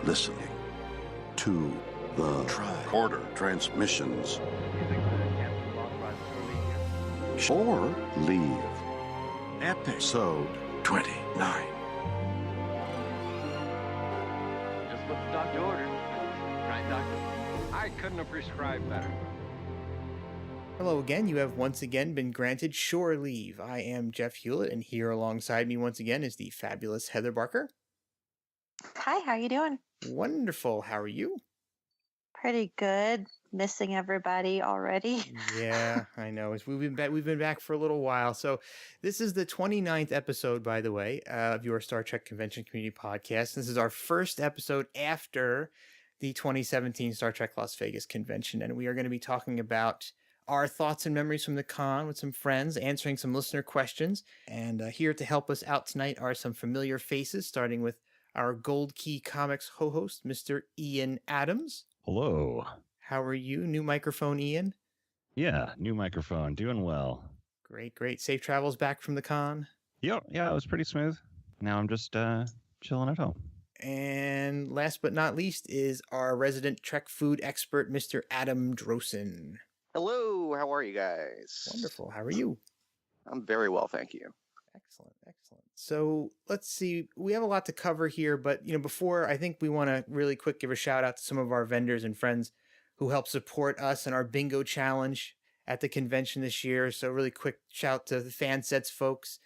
listening to the Tricorder transmissions. Or leave. Episode 29. Just what the doctor ordered. Right, doctor? I couldn't have prescribed better. Hello again. You have once again been granted shore leave. I am Jeff Hewlett, and here alongside me once again is the fabulous Heather Barker. Hi, how you doing? Wonderful. How are you? Pretty good. Missing everybody already. Yeah, I know. We've been back for a little while. So this is the 29th episode, by the way, of your Star Trek Convention Community Podcast. This is our first episode after the 2017 Star Trek Las Vegas Convention, and we are going to be talking about our thoughts and memories from the con with some friends, answering some listener questions. And here to help us out tonight are some familiar faces, starting with our Gold Key Comics co-host, Mr. Ian Adams. Hello. How are you? New microphone, Ian? Yeah, new microphone. Doing well. Great. Safe travels back from the con? Yeah, it was pretty smooth. Now I'm just chilling at home. And last but not least is our resident Trek food expert, Mr. Adam Drosin. Hello, how are you guys? Wonderful. How are you? I'm very well, thank you. Excellent. So let's see. We have a lot to cover here, but before, I think we want to really quick give a shout out to some of our vendors and friends who help support us and our bingo challenge at the convention this year. So really quick shout to the FanSets folks,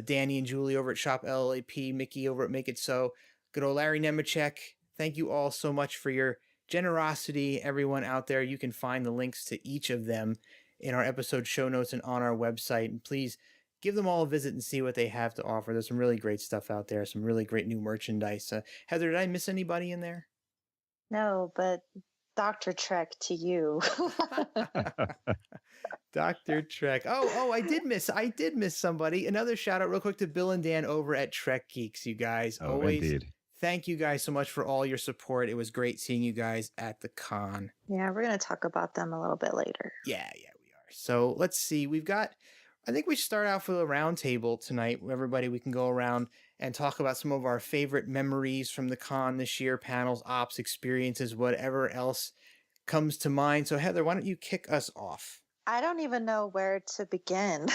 Danny and Julie over at Shop LLAP, Mickey over at Make It So, good old Larry Nemechek. Thank you all so much for your generosity, everyone out there. You can find the links to each of them in our episode show notes and on our website. And please give them all a visit and see what they have to offer. There's some really great stuff out there, some really great new merchandise. Heather, did I miss anybody in there? No, but Dr. Trek to you. Dr. Trek. Oh, I did miss somebody. Another shout out real quick to Bill and Dan over at Trek Geeks, you guys. Oh, always indeed. Thank you guys so much for all your support. It was great seeing you guys at the con. Yeah, we're going to talk about them a little bit later. Yeah, we are. So let's see. I think we should start out with a round table tonight. Everybody, we can go around and talk about some of our favorite memories from the con this year, panels, ops, experiences, whatever else comes to mind. So Heather, why don't you kick us off? I don't even know where to begin.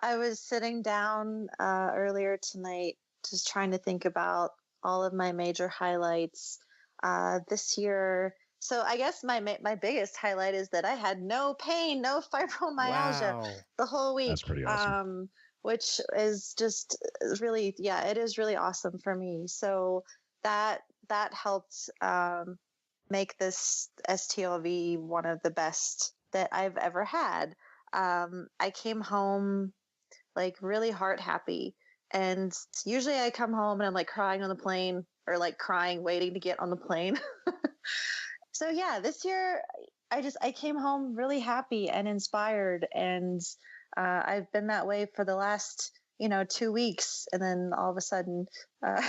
I was sitting down earlier tonight just trying to think about all of my major highlights this year. So I guess my biggest highlight is that I had no pain, no fibromyalgia the whole week. That's pretty awesome. Which is just really, it is really awesome for me. So that helped make this STLV one of the best that I've ever had. I came home like really heart happy. And usually I come home and I'm like crying on the plane or like crying, waiting to get on the plane. So yeah, this year I came home really happy and inspired, and I've been that way for the last 2 weeks, and then all of a sudden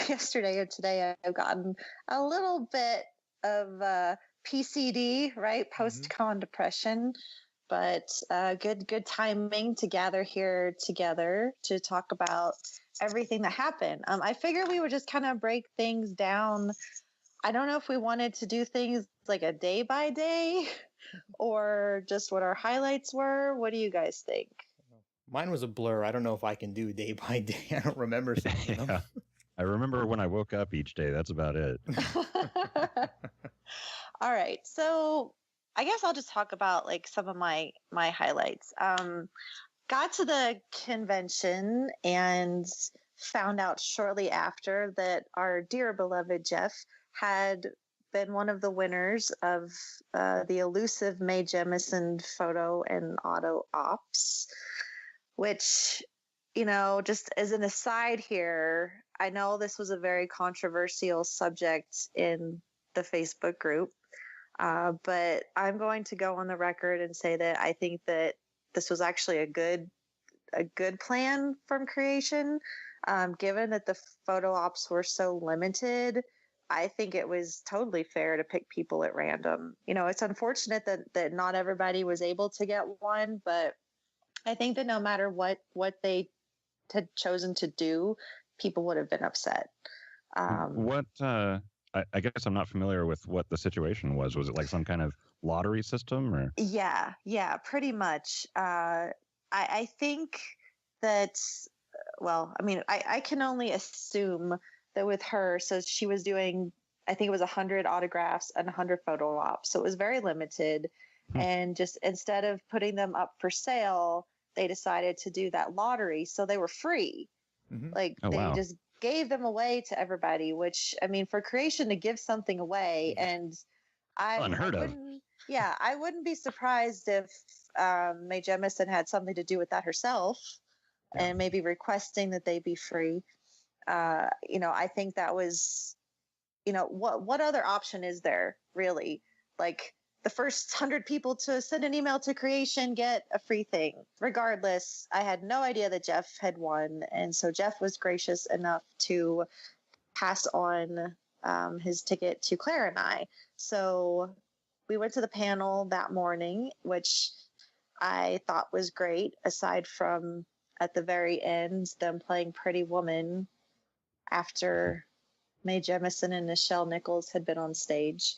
yesterday or today I've gotten a little bit of PCD, right, post-con depression, but good timing to gather here together to talk about everything that happened. I figured we would just kind of break things down. I don't know if we wanted to do things like a day by day or just what our highlights were. What do you guys think? Mine was a blur. I don't know if I can do day by day. I don't remember something. Yeah. I remember when I woke up each day. That's about it. All right. So I guess I'll just talk about like some of my highlights. Got to the convention and found out shortly after that our dear beloved Jeff had been one of the winners of the elusive Mae Jemison photo and auto ops, which, just as an aside here, I know this was a very controversial subject in the Facebook group, but I'm going to go on the record and say that I think that this was actually a good plan from creation, given that the photo ops were so limited. I think it was totally fair to pick people at random. It's unfortunate that not everybody was able to get one, but I think that no matter what they had chosen to do, people would have been upset. What I guess I'm not familiar with what the situation was. Was it like some kind of lottery system or? Yeah, pretty much. I think that, well, I mean, I can only assume that with her, so she was doing, I think it was 100 autographs and 100 photo ops. So it was very limited. And just instead of putting them up for sale, they decided to do that lottery. So they were free. Like they just gave them away to everybody, which, I mean, for creation to give something away, and Unheard of. I wouldn't be surprised if Mae Jemison had something to do with that herself, and maybe requesting that they be free. I think that was, what other option is there really? Like, the first 100 people to send an email to creation get a free thing. Regardless, I had no idea that Jeff had won. And so Jeff was gracious enough to pass on his ticket to Claire and I. So we went to the panel that morning, which I thought was great, aside from at the very end, them playing Pretty Woman after Mae Jemison and Nichelle Nichols had been on stage.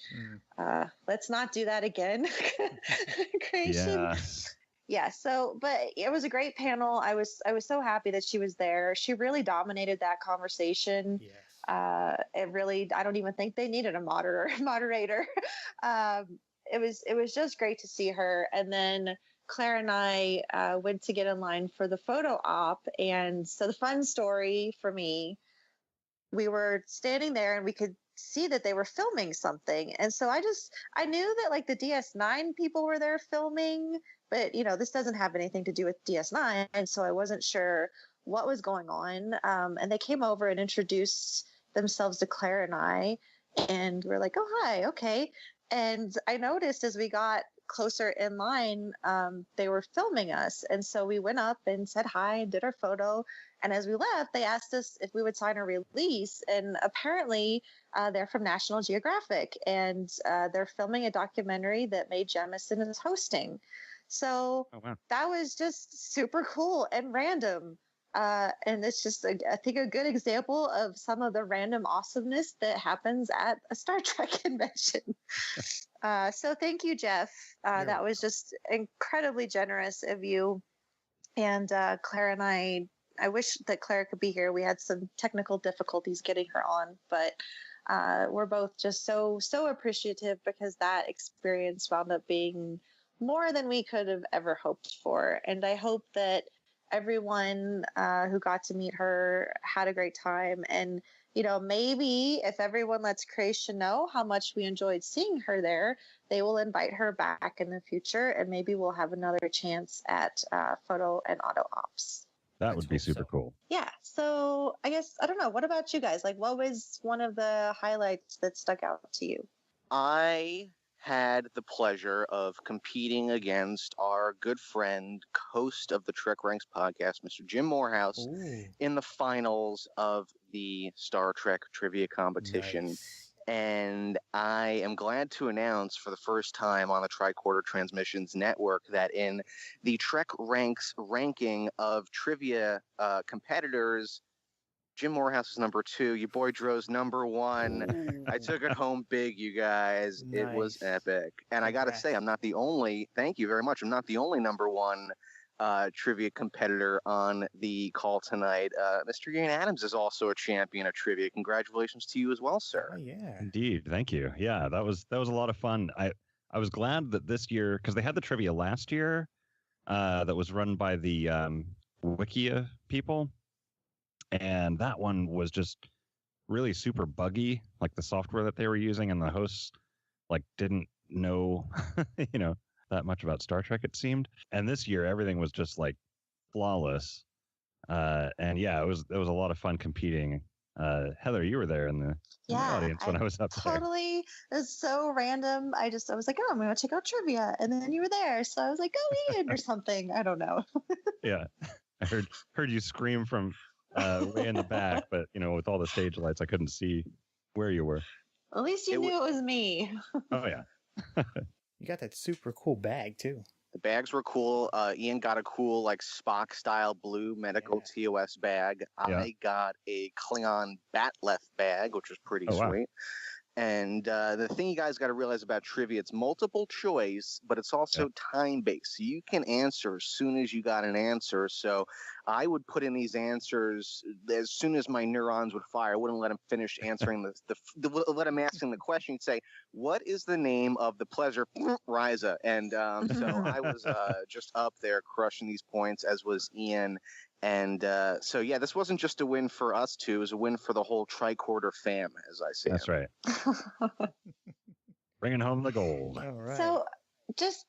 Let's not do that again. Creation. Yeah. So, but it was a great panel. I was so happy that she was there. She really dominated that conversation. Yes. It really, I don't even think they needed a moderator. It was just great to see her. And then Claire and I went to get in line for the photo op. And so the fun story for me, we were standing there and we could see that they were filming something. And so I knew that like the DS9 people were there filming, but this doesn't have anything to do with DS9. And so I wasn't sure what was going on. And they came over and introduced themselves to Claire and I, and we're like, oh, hi. Okay. And I noticed as we got closer in line, they were filming us. And so we went up and said hi and did our photo. And as we left, they asked us if we would sign a release. And apparently they're from National Geographic, and they're filming a documentary that Mae Jemison is hosting. So that was just super cool and random. And it's just, I think, a good example of some of the random awesomeness that happens at a Star Trek convention. So thank you, Jeff. That was just incredibly generous of you. And Claire and I wish that Claire could be here. We had some technical difficulties getting her on, but we're both just so appreciative, because that experience wound up being more than we could have ever hoped for. And I hope that everyone who got to meet her had a great time. And, maybe if everyone lets creation know how much we enjoyed seeing her there, they will invite her back in the future, and maybe we'll have another chance at photo and auto ops. That would be super cool. Yeah. So I guess, I don't know. What about you guys? Like, what was one of the highlights that stuck out to you? I had the pleasure of competing against our good friend, host of the Trek Ranks podcast, Mr. Jim Morehouse, in the finals of the Star Trek trivia competition. Nice. And I am glad to announce for the first time on the Tricorder Transmissions Network that in the Trek Ranks ranking of trivia competitors, Jim Morehouse is number 2. Your boy Dro's number 1. I took it home big, you guys. Nice. It was epic. And I got to say, I'm not the only, thank you very much, I'm not the only number 1 trivia competitor on the call tonight. Mr. Ian Adams is also a champion of trivia. Congratulations to you as well, sir. Oh, yeah. Indeed. Thank you. Yeah, that was a lot of fun. I was glad that this year, because they had the trivia last year that was run by the Wikia people. And that one was just really super buggy, like the software that they were using, and the hosts didn't know, that much about Star Trek, it seemed. And this year, everything was just flawless. And yeah, it was a lot of fun competing. Heather, you were there in the audience when I was up there. Totally. It was so random. I was like, oh, I'm going to check out trivia. And then you were there. So I was like, go Ian or something. I don't know. Yeah. I heard you scream from way in the back, but with all the stage lights, I couldn't see where you were. At least you knew it was me. Oh yeah. You got that super cool bag too. The bags were cool. Ian got a cool Spock style blue medical TOS bag. I got a Klingon Batleth bag, which was pretty sweet. And the thing you guys got to realize about trivia, it's multiple choice, but it's also time-based. So you can answer as soon as you got an answer. So I would put in these answers as soon as my neurons would fire. I wouldn't let him finish answering let him asking the question. He'd say, what is the name of the pleasure Riza? And so I was just up there crushing these points, as was Ian. And so, yeah, this wasn't just a win for us two. It was a win for the whole Tricorder fam, as I say. That's right. Bringing home the gold. All right. So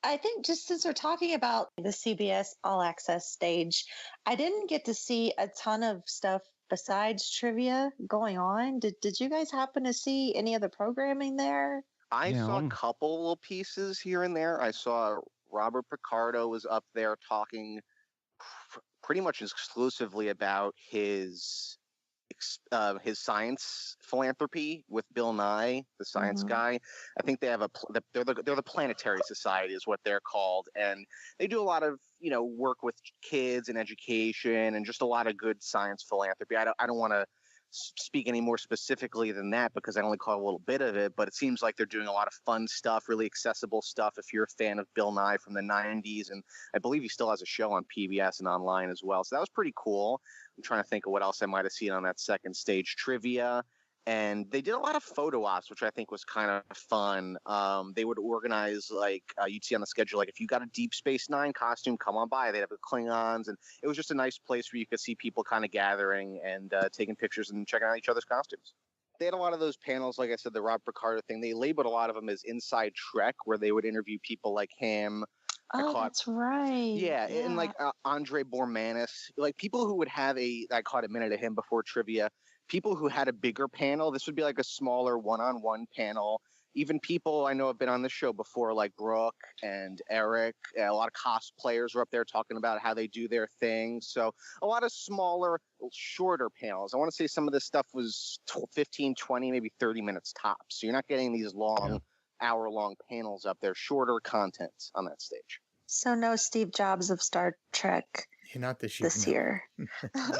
I think since we're talking about the CBS All Access stage, I didn't get to see a ton of stuff besides trivia going on. Did you guys happen to see any of the programming there? I saw a couple little pieces here and there. I saw Robert Picardo was up there talking pretty much exclusively about his science philanthropy with Bill Nye, the science guy. I think they have they're the Planetary Society is what they're called, and they do a lot of work with kids and education and just a lot of good science philanthropy. I don't want to speak any more specifically than that because I only caught a little bit of it, but it seems like they're doing a lot of fun stuff, really accessible stuff if you're a fan of Bill Nye from the 90s, and I believe he still has a show on PBS and online as well. So that was pretty cool. I'm trying to think of what else I might have seen on that second stage. Trivia. And they did a lot of photo ops, which I think was kind of fun. They would organize, like, you'd see on the schedule, like, if you got a Deep Space Nine costume, come on by. They'd have the Klingons. And it was just a nice place where you could see people kind of gathering and taking pictures and checking out each other's costumes. They had a lot of those panels, like I said, the Rob Picardo thing. They labeled a lot of them as Inside Trek, where they would interview people like him. Oh, that's right. Yeah, and like Andre Bormanis, like people who would have I caught a minute of him before trivia. People who had a bigger panel, this would be like a smaller one-on-one panel. Even people I know have been on this show before, like Brooke and Eric. A lot of cosplayers were up there talking about how they do their thing. So a lot of smaller, shorter panels. I want to say some of this stuff was 15, 20, maybe 30 minutes tops. So you're not getting these long, hour-long panels up there. Shorter content on that stage. So no Steve Jobs of Star Trek. Not this year. This year.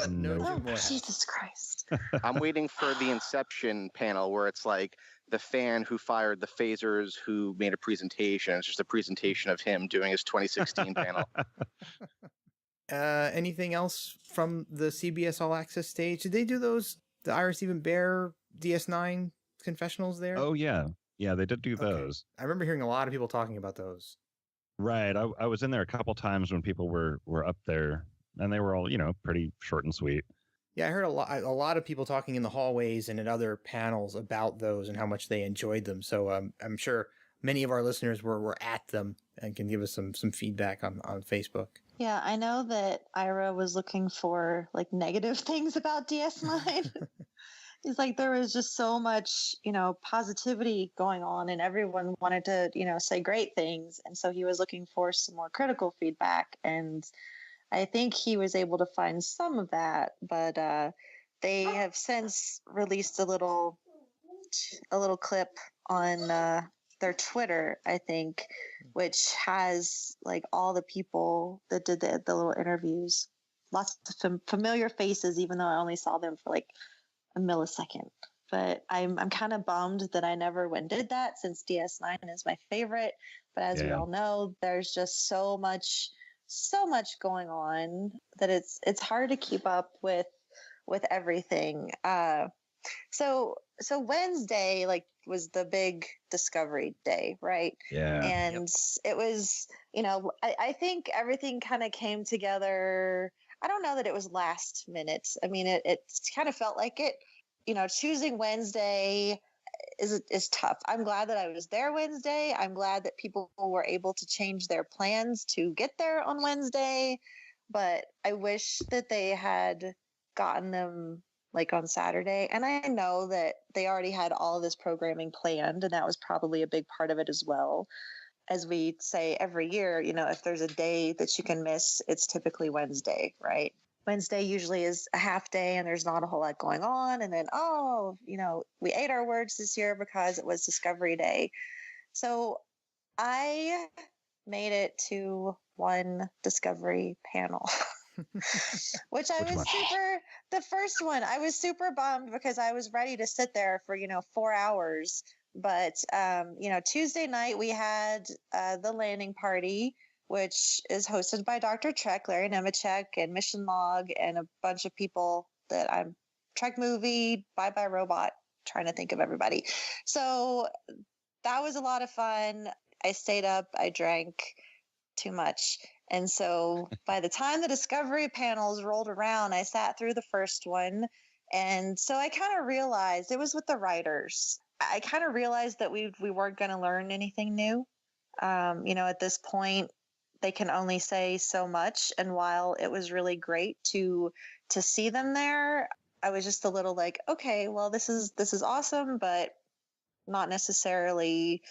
No. Oh, Jesus Christ. I'm waiting for the Inception panel where it's like the fan who fired the phasers who made a presentation. It's just a presentation of him doing his 2016 panel. Anything else from the CBS All Access stage? Did they do the Ira Stephen Bear DS9 confessionals there? Oh, yeah. Yeah, they did do those. I remember hearing a lot of people talking about those. Right. I was in there a couple times when people were up there, and they were all, pretty short and sweet. Yeah, I heard a lot of people talking in the hallways and at other panels about those and how much they enjoyed them. So I'm sure many of our listeners were at them and can give us some feedback on Facebook. Yeah, I know that Ira was looking for like negative things about DS9. It's like there was just so much, positivity going on and everyone wanted to, say great things. And so he was looking for some more critical feedback. And I think he was able to find some of that. But they have since released a little clip on their Twitter, I think, which has like all the people that did the little interviews. Lots of familiar faces, even though I only saw them for like a millisecond. But I'm kind of bummed that I never went did that since DS9 is my favorite. But as we all know, there's just so much going on that it's hard to keep up with everything. So Wednesday was the big Discovery Day, right? Yeah. And it was, I think everything kind of came together. I don't know that it was last minute. I mean, it kind of felt like it. Choosing Wednesday is tough. I'm glad that I was there Wednesday. I'm glad that people were able to change their plans to get there on Wednesday. But I wish that they had gotten them like on Saturday. And I know that they already had all of this programming planned, and that was probably a big part of it as well. As we say every year, if there's a day that you can miss, it's typically Wednesday, right? Wednesday usually is a half day and there's not a whole lot going on. And then, we ate our words this year because it was Discovery Day. So I made it to one Discovery panel, which I was The first one, I was super bummed because I was ready to sit there for 4 hours. But Tuesday night we had the landing party, which is hosted by Dr. Trek, Larry Nemechek, and Mission Log, and a bunch of people that I'm Trek Movie, Bye Bye Robot, trying to think of everybody. So that was a lot of fun. I stayed up, I drank too much. And so by the time the Discovery panels rolled around, I sat through the first one. And so I kind of realized it was with the writers. I kind of realized that we weren't going to learn anything new. At this point, they can only say so much. And while it was really great to see them there, I was just a little like, okay, well, this is awesome, but not necessarily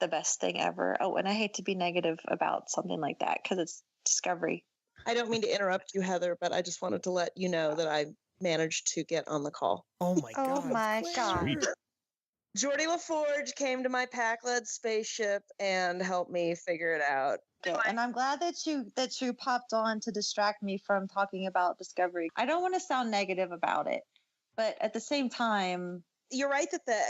the best thing ever. Oh, and I hate to be negative about something like that because it's Discovery. I don't mean to interrupt you, Heather, but I just wanted to let you know that I managed to get on the call. Oh my god. Oh my god. Sweet. Geordie LaForge came to my Pac-led spaceship and helped me figure it out. And I'm glad that you popped on to distract me from talking about Discovery. I don't want to sound negative about it, but at the same time, you're right that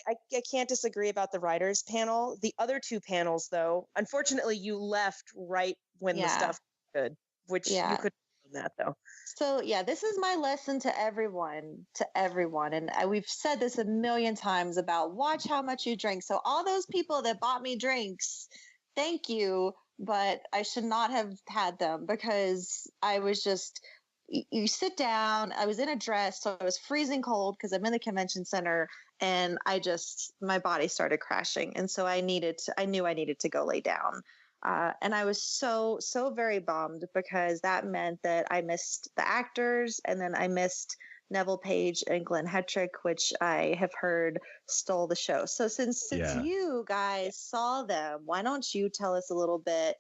I can't disagree about the writers panel. The other two panels, though, unfortunately, you left right when the stuff was good, which you could have done that, though. So, this is my lesson to everyone. And we've said this a million times about watch how much you drink. So all those people that bought me drinks, thank you, but I should not have had them because I was just... You sit down, I was in a dress, so I was freezing cold because I'm in the convention center, and my body started crashing. And so I knew I needed to go lay down. And I was so very bummed because that meant that I missed the actors, and then I missed Neville Page and Glenn Hetrick, which I have heard stole the show. So since you guys saw them, why don't you tell us a little bit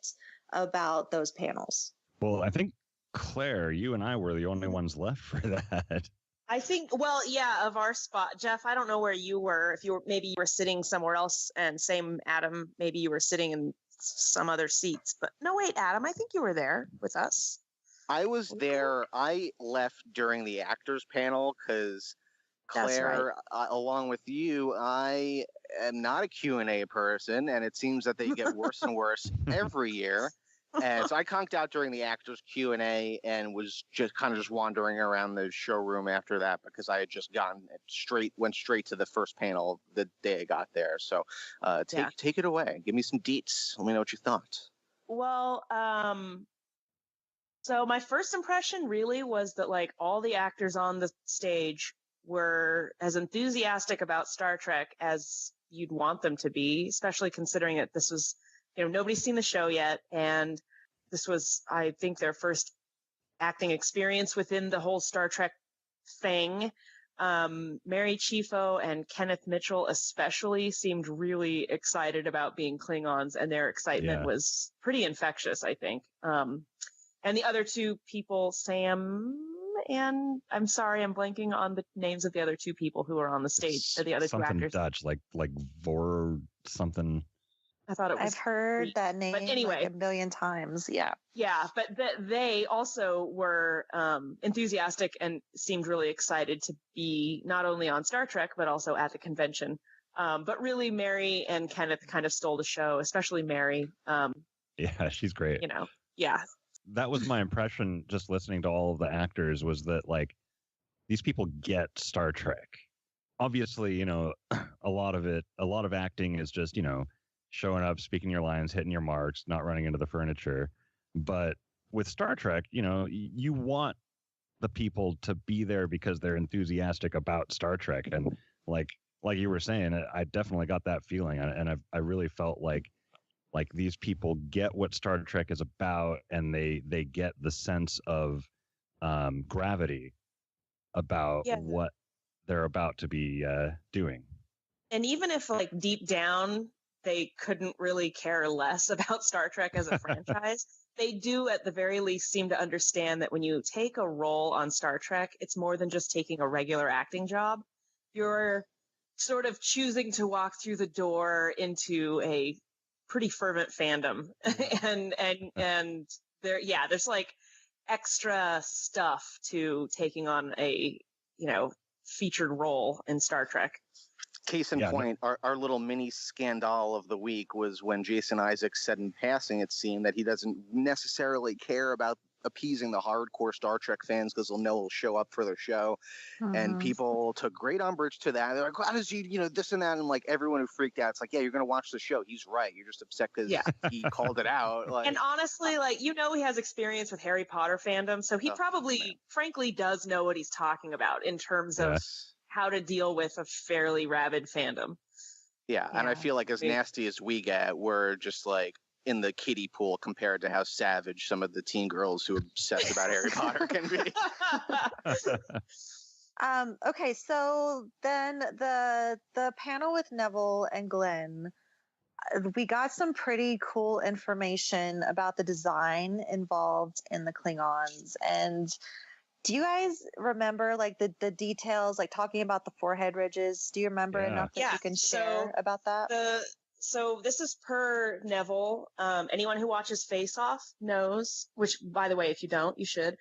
about those panels? Well, I think Claire, you and I were the only ones left for that. I think, of our spot. Jeff, I don't know where you were. Maybe you were sitting somewhere else, and same Adam, maybe you were sitting in some other seats. But no, wait, Adam, I think you were there with us. I was there. I left during the actors panel because Claire, along with you, I am not a Q&A person, and it seems that they get worse and worse every year. And so I conked out during the actors Q&A and was just wandering around the showroom after that because I had just went straight to the first panel the day I got there. So take it away. Give me some deets. Let me know what you thought. Well, so my first impression really was that all the actors on the stage were as enthusiastic about Star Trek as you'd want them to be, especially considering that this was, nobody's seen the show yet. And this was, I think, their first acting experience within the whole Star Trek thing. Mary Chieffo and Kenneth Mitchell especially seemed really excited about being Klingons, and their excitement was pretty infectious, I think. And the other two people, Sam and I'm sorry, I'm blanking on the names of the other two people who are on the stage. The other two actors. Dutch, like Vor something. I thought it was. I've heard that name but anyway, a million times. Yeah. Yeah, but they also were enthusiastic and seemed really excited to be not only on Star Trek, but also at the convention. But really, Mary and Kenneth kind of stole the show, especially Mary. Yeah, she's great. Yeah. That was my impression just listening to all of the actors, was that these people get Star Trek. Obviously, a lot of acting is just, showing up, speaking your lines, hitting your marks, not running into the furniture. But with Star Trek, you want the people to be there because they're enthusiastic about Star Trek. And like you were saying, I definitely got that feeling. And I really felt like these people get what Star Trek is about, and they get the sense of gravity about what they're about to be doing. And even if deep down, they couldn't really care less about Star Trek as a franchise, they do at the very least seem to understand that when you take a role on Star Trek, it's more than just taking a regular acting job. You're sort of choosing to walk through the door into a pretty fervent fandom. and there's extra stuff to taking on a, featured role in Star Trek. Case in point, our little mini scandal of the week was when Jason Isaacs said in passing, it seemed, that he doesn't necessarily care about appeasing the hardcore Star Trek fans because they'll know he'll show up for their show. And people took great umbrage to that. They're like, how does he, this and that? And like everyone who freaked out, it's like, yeah, you're going to watch the show. He's right. You're just upset because he called it out. Like, and honestly, he has experience with Harry Potter fandom. So he probably, frankly, does know what he's talking about in terms of how to deal with a fairly rabid fandom. Yeah. And I feel like as nasty as we get, we're just like in the kiddie pool compared to how savage some of the teen girls who are obsessed about Harry Potter can be. Okay, so then the panel with Neville and Glenn, we got some pretty cool information about the design involved in the Klingons. And do you guys remember like the details, like talking about the forehead ridges? Do you remember enough that you can share about that? So this is per Neville. Anyone who watches Face Off knows, which by the way, if you don't, you should,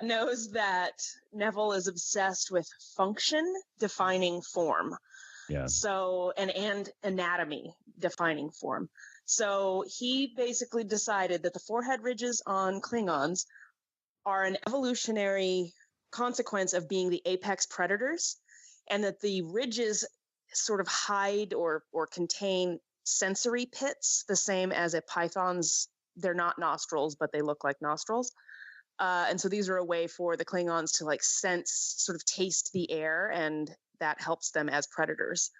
knows that Neville is obsessed with function defining form. Yeah. So, and anatomy defining form. So he basically decided that the forehead ridges on Klingons are an evolutionary consequence of being the apex predators, and that the ridges sort of hide or contain sensory pits, the same as a python's. They're not nostrils, but they look like nostrils. And so these are a way for the Klingons to like sense, sort of taste the air, and that helps them as predators.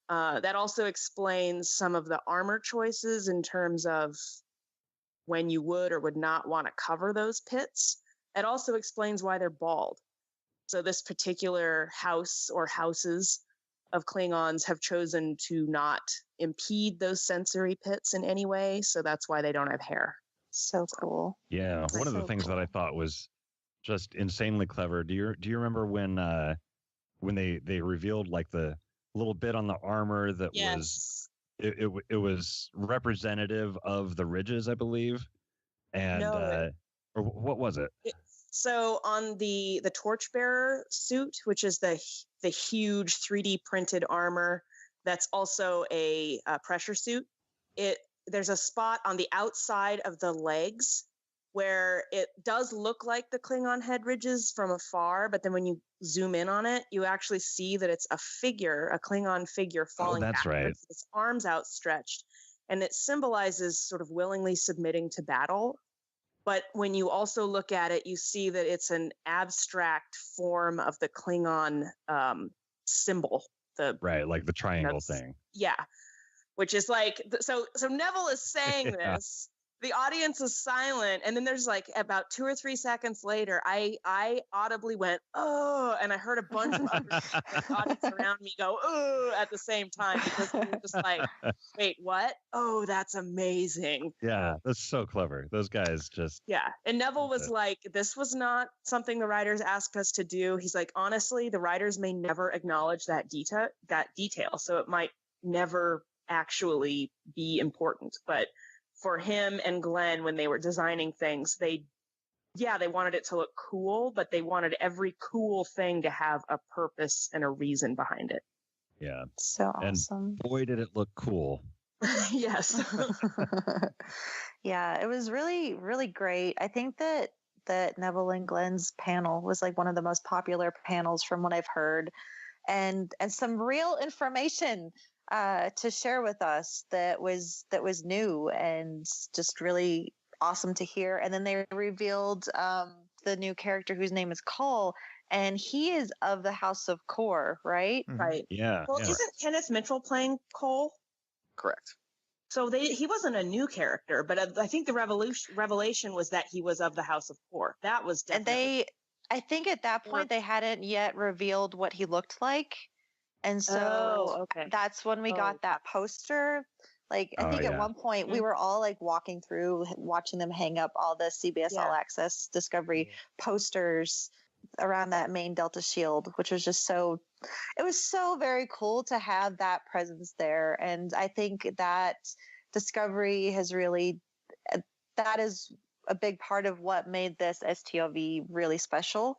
That also explains some of the armor choices in terms of when you would or would not want to cover those pits. It also explains why they're bald. So this particular house or houses of Klingons have chosen to not impede those sensory pits in any way. So that's why they don't have hair. So cool. Yeah. One of the things that I thought was just insanely clever. Do you remember when they revealed like the little bit on the armor that was it was representative of the ridges, I believe, and or what was it? So on the torchbearer suit, which is the huge 3D printed armor that's also a pressure suit, there's a spot on the outside of the legs where it does look like the Klingon head ridges from afar, but then when you zoom in on it, you actually see that it's a Klingon figure falling backwards. Right. Its arms outstretched, and it symbolizes sort of willingly submitting to battle. But when you also look at it, you see that it's an abstract form of the Klingon symbol. Like the triangle thing. Yeah, which is like, so Neville is saying this, the audience is silent, and then there's like about 2 or 3 seconds later, I audibly went, oh, and I heard a bunch of other audience around me go, oh, at the same time, because we were just like, wait, what? Oh, that's amazing. Yeah, that's so clever. Those guys just... Yeah, and Neville was like, this was not something the writers asked us to do. He's like, honestly, the writers may never acknowledge that detail, so it might never actually be important, but for him and Glenn, when they were designing things, they wanted it to look cool, but they wanted every cool thing to have a purpose and a reason behind it. Yeah. So awesome. And boy, did it look cool. Yes. Yeah, it was really, really great. I think that Neville and Glenn's panel was like one of the most popular panels from what I've heard, and some real information to share with us that was new and just really awesome to hear. And then they revealed the new character whose name is Cole, and he is of the House of Kor, right? Mm-hmm. Right. Yeah. Well, yeah. isn't Kenneth Mitchell playing Cole? Correct. So he wasn't a new character, but I think the revelation was that he was of the House of Kor. That was definitely. And I think at that point they hadn't yet revealed what he looked like. And so that's when we got that poster. Like, I think at one point we were all like walking through, watching them hang up all the CBS All Access Discovery posters around that main Delta Shield, which was just it was so very cool to have that presence there. And I think that Discovery has really, that is a big part of what made this STLV really special.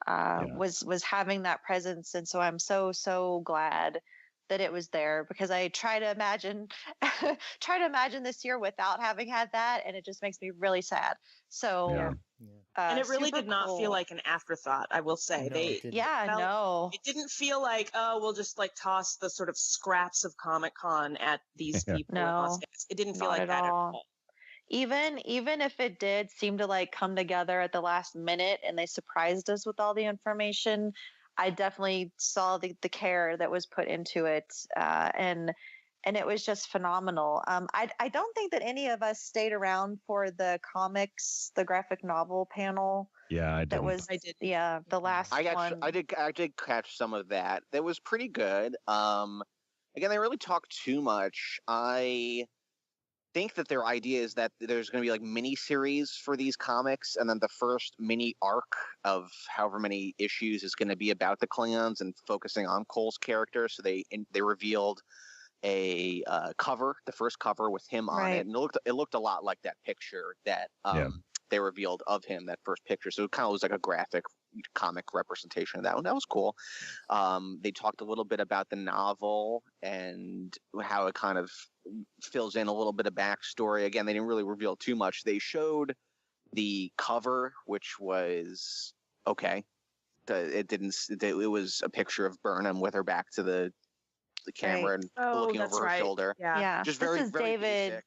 Was having that presence, and so I'm so glad that it was there, because I try to imagine this year without having had that, and it just makes me really sad. So and it really did not cool. feel like an afterthought, I will say. No, it didn't. It didn't feel like, oh, we'll just like toss the sort of scraps of Comic-Con at these people. No, it didn't feel like that at all. Even if it did seem to like come together at the last minute and they surprised us with all the information, I definitely saw the care that was put into it, and it was just phenomenal. I don't think that any of us stayed around for the comics, the graphic novel panel. Yeah, I did. I did. Yeah, the last one. I did catch some of that. That was pretty good. Again, they didn't really talk too much. I think that their idea is that there's going to be like mini series for these comics, and then the first mini arc of however many issues is going to be about the Klingons and focusing on Cole's character. So they revealed a cover, the first cover with him on it, and it looked a lot like that picture that they revealed of him, that first picture. So it kind of was like a graphic comic representation of that one. That was cool. They talked a little bit about the novel and how it kind of fills in a little bit of backstory. Again, they didn't really reveal too much. They showed the cover, which was okay. It was a picture of Burnham with her back to the camera and looking over her shoulder. Yeah. Just this very, is very David. basic.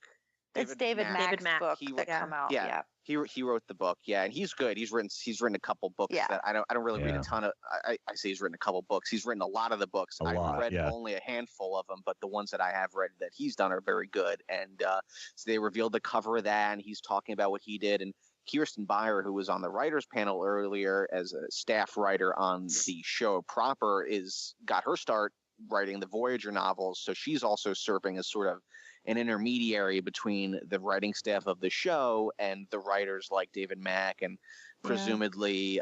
It's David Mack's book that come out. Yeah. He wrote the book, and he's good. He's written a couple books that I don't really read a ton of. I say he's written a couple books. He's written a lot of the books. I've read only a handful of them, but the ones that I have read that he's done are very good. And so they revealed the cover of that, and he's talking about what he did. And Kirsten Beyer, who was on the writers panel earlier as a staff writer on the show proper, got her start writing the Voyager novels. So she's also serving as sort of an intermediary between the writing staff of the show and the writers like David Mack and presumably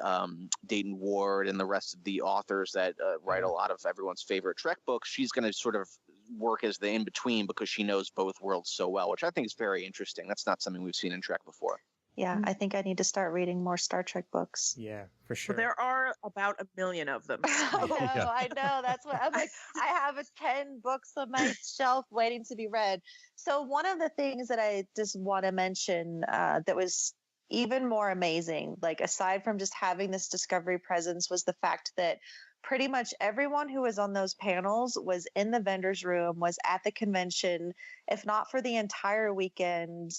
Dayton Ward and the rest of the authors that write a lot of everyone's favorite Trek books. She's going to sort of work as the in-between because she knows both worlds so well, which I think is very interesting. That's not something we've seen in Trek before. Yeah, I think I need to start reading more Star Trek books. Yeah, for sure. Well, there are about 1 million of them. I know. That's what I'm like. I have 10 books on my shelf waiting to be read. So one of the things that I just want to mention that was even more amazing, like aside from just having this Discovery presence, was the fact that pretty much everyone who was on those panels was in the vendor's room, was at the convention, if not for the entire weekend,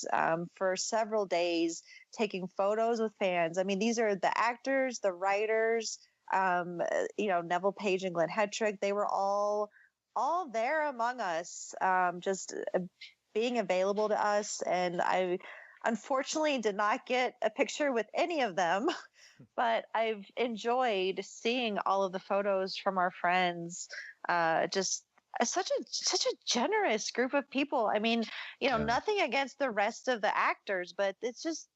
for several days, taking photos with fans. I mean, these are the actors, the writers, Neville Page and Glenn Hetrick. They were all there among us, just being available to us. And I unfortunately did not get a picture with any of them. But I've enjoyed seeing all of the photos from our friends. Just such a generous group of people. I mean, nothing against the rest of the actors, but it's just,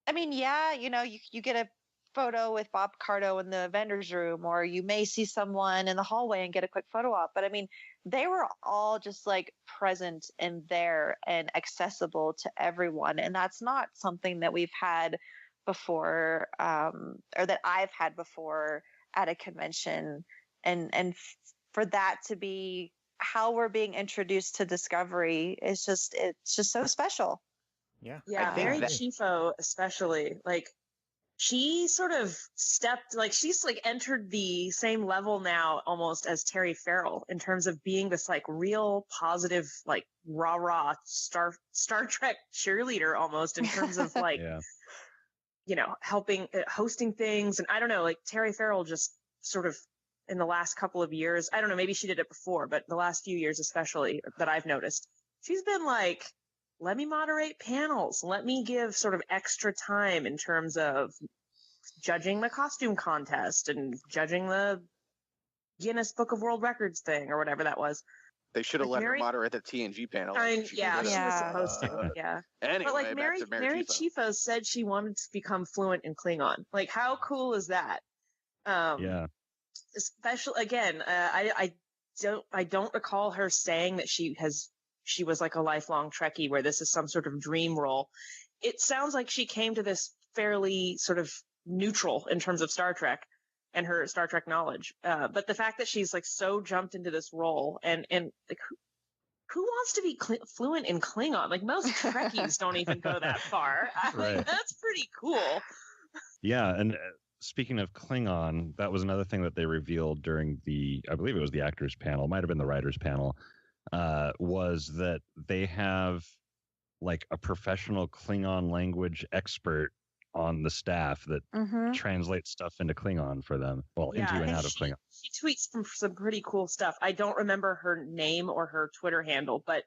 I mean, you get a photo with Bob Cardo in the vendor's room, or you may see someone in the hallway and get a quick photo op. But I mean, they were all just like present and there and accessible to everyone. And that's not something that we've had before, or that I've had before at a convention, and for that to be how we're being introduced to Discovery it's just so special. Yeah, Mary Chifo especially, like she sort of she's like entered the same level now almost as Terry Farrell in terms of being this like real positive, like rah Star Trek cheerleader almost, in terms of like helping hosting things. And I don't know, like Terry Farrell just sort of in the last couple of years, I don't know, maybe she did it before, but the last few years especially that I've noticed, she's been like, let me moderate panels, let me give sort of extra time in terms of judging the costume contest and judging the Guinness Book of World Records thing or whatever that was. They should have let her moderate the TNG panel. She was supposed to. Yeah. Anyway, but like Mary Chifo said she wanted to become fluent in Klingon. Like, how cool is that? Especially again, I don't recall her saying that she was like a lifelong Trekkie where this is some sort of dream role. it sounds like she came to this fairly sort of neutral in terms of Star Trek and her Star Trek knowledge. But the fact that she's like so jumped into this role and like who wants to be fluent in Klingon? Like most Trekkies don't even go that far. Right. That's pretty cool. Yeah, and speaking of Klingon, that was another thing that they revealed during I believe it was the actors panel, might have been the writers panel, was that they have like a professional Klingon language expert on the staff that translates stuff into Klingon for them. Well, into and out of Klingon. She tweets some pretty cool stuff. I don't remember her name or her Twitter handle, but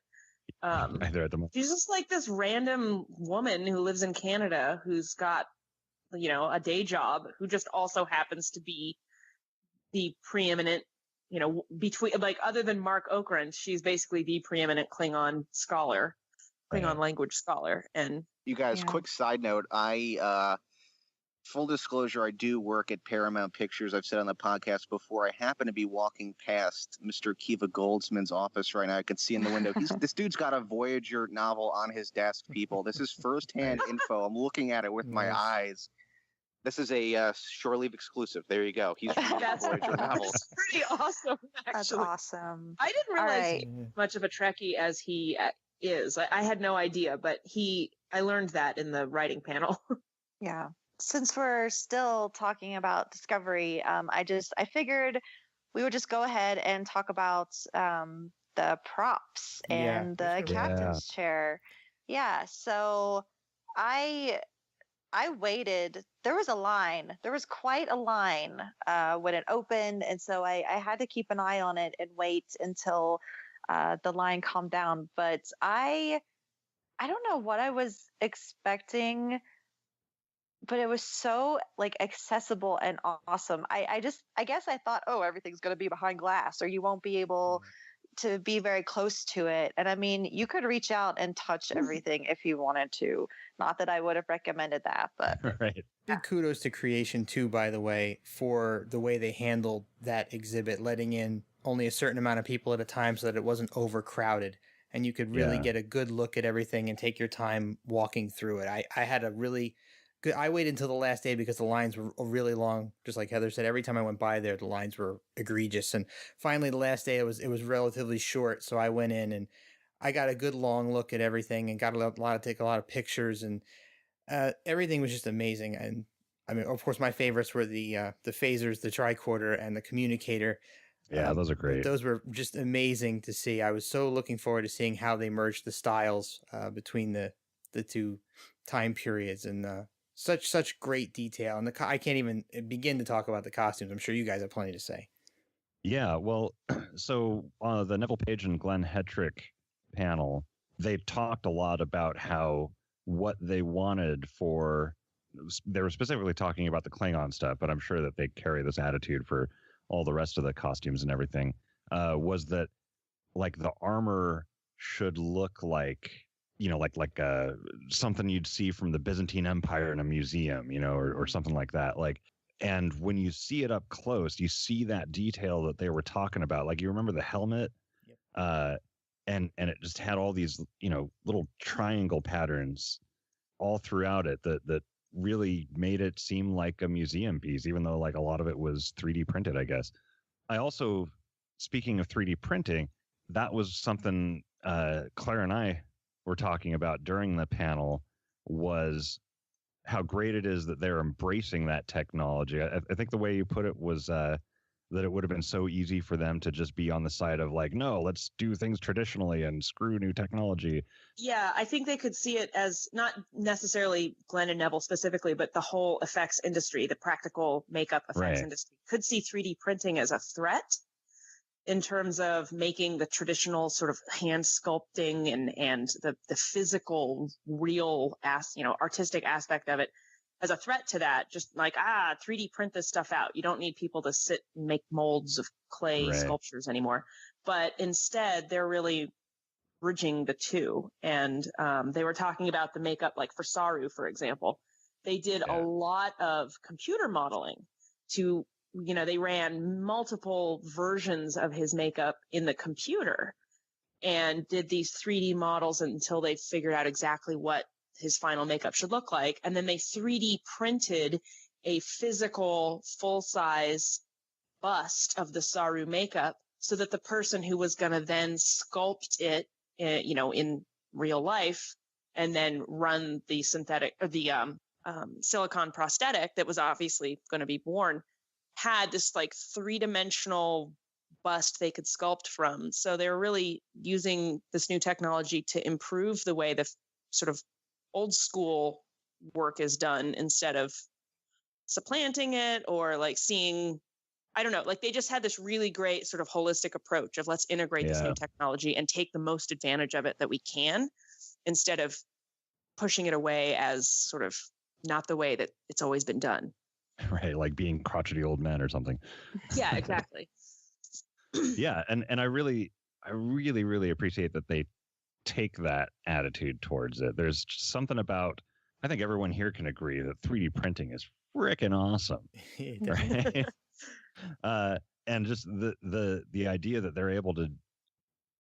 either at the moment. She's just like this random woman who lives in Canada who's got, a day job, who just also happens to be the preeminent, between, like, other than Mark Okrand, she's basically the preeminent Klingon scholar, Klingon language scholar. And you guys, quick side note, full disclosure, I do work at Paramount Pictures. I've said on the podcast before, I happen to be walking past Mr. Kiva Goldsman's office right now. I can see in the window. This dude's got a Voyager novel on his desk, people. This is firsthand info. I'm looking at it with my eyes. This is a Shore Leave exclusive. There you go. He's reading a Voyager novel. That's pretty awesome, actually. That's awesome. I didn't realize much of a Trekkie as he is. I had no idea, but I learned that in the writing panel. Yeah. Since we're still talking about Discovery, I figured we would just go ahead and talk about the props and the captain's chair. Yeah. So I waited. There was a line. There was quite a line when it opened, and so I had to keep an eye on it and wait until the line calmed down. But I don't know what I was expecting, but it was so like accessible and awesome. I guess I thought, oh, everything's going to be behind glass, or you won't be able to be very close to it. And I mean, you could reach out and touch everything if you wanted to. Not that I would have recommended that, but right. Big kudos to Creation too, by the way, for the way they handled that exhibit, letting in only a certain amount of people at a time so that it wasn't overcrowded and you could really get a good look at everything and take your time walking through it. I had a really good, I waited until the last day because the lines were really long. Just like Heather said, every time I went by there, the lines were egregious. And finally the last day it was relatively short. So I went in and I got a good long look at everything and got take a lot of pictures, and everything was just amazing. And I mean, of course, my favorites were the phasers, the tricorder, and the communicator. Yeah, those are great. Those were just amazing to see. I was so looking forward to seeing how they merged the styles between the two time periods, and such great detail. And I can't even begin to talk about the costumes. I'm sure you guys have plenty to say. Yeah, well, so the Neville Page and Glenn Hetrick panel, they talked a lot about what they wanted for. They were specifically talking about the Klingon stuff, but I'm sure that they carry this attitude for all the rest of the costumes and everything. Was that like the armor should look like, like something you'd see from the Byzantine Empire in a museum, or something like that. Like, and when you see it up close, you see that detail that they were talking about. Like, you remember the helmet, and it just had all these, little triangle patterns all throughout it that really made it seem like a museum piece, even though like a lot of it was 3D printed, I guess. I also, speaking of 3D printing, that was something Claire and I were talking about during the panel, was how great it is that they're embracing that technology. I think the way you put it was that it would have been so easy for them to just be on the side of like, no, let's do things traditionally and screw new technology. Yeah, I think they could see it as not necessarily Glenn and Neville specifically, but the whole effects industry, the practical makeup effects industry, could see 3D printing as a threat in terms of making the traditional sort of hand sculpting and the physical, real, artistic aspect of it as a threat to that. Just like, 3D print this stuff out. You don't need people to sit and make molds of clay sculptures anymore. But instead, they're really bridging the two. And they were talking about the makeup, like for Saru, for example. They did a lot of computer modeling to, they ran multiple versions of his makeup in the computer and did these 3D models until they figured out exactly what his final makeup should look like. And then they 3D printed a physical full-size bust of the Saru makeup so that the person who was going to then sculpt it, in real life and then run the synthetic or the silicone prosthetic that was obviously going to be born had this like 3-dimensional bust they could sculpt from. So they were really using this new technology to improve the way the sort of old school work is done instead of supplanting it or like seeing, I don't know, like they just had this really great sort of holistic approach of let's integrate this new technology and take the most advantage of it that we can instead of pushing it away as sort of not the way that it's always been done. Right, like being crotchety old men or something. Yeah, exactly. Yeah, and I really appreciate that they take that attitude towards it. There's something about, I think everyone here can agree that 3D printing is freaking awesome. Right? And just the idea that they're able to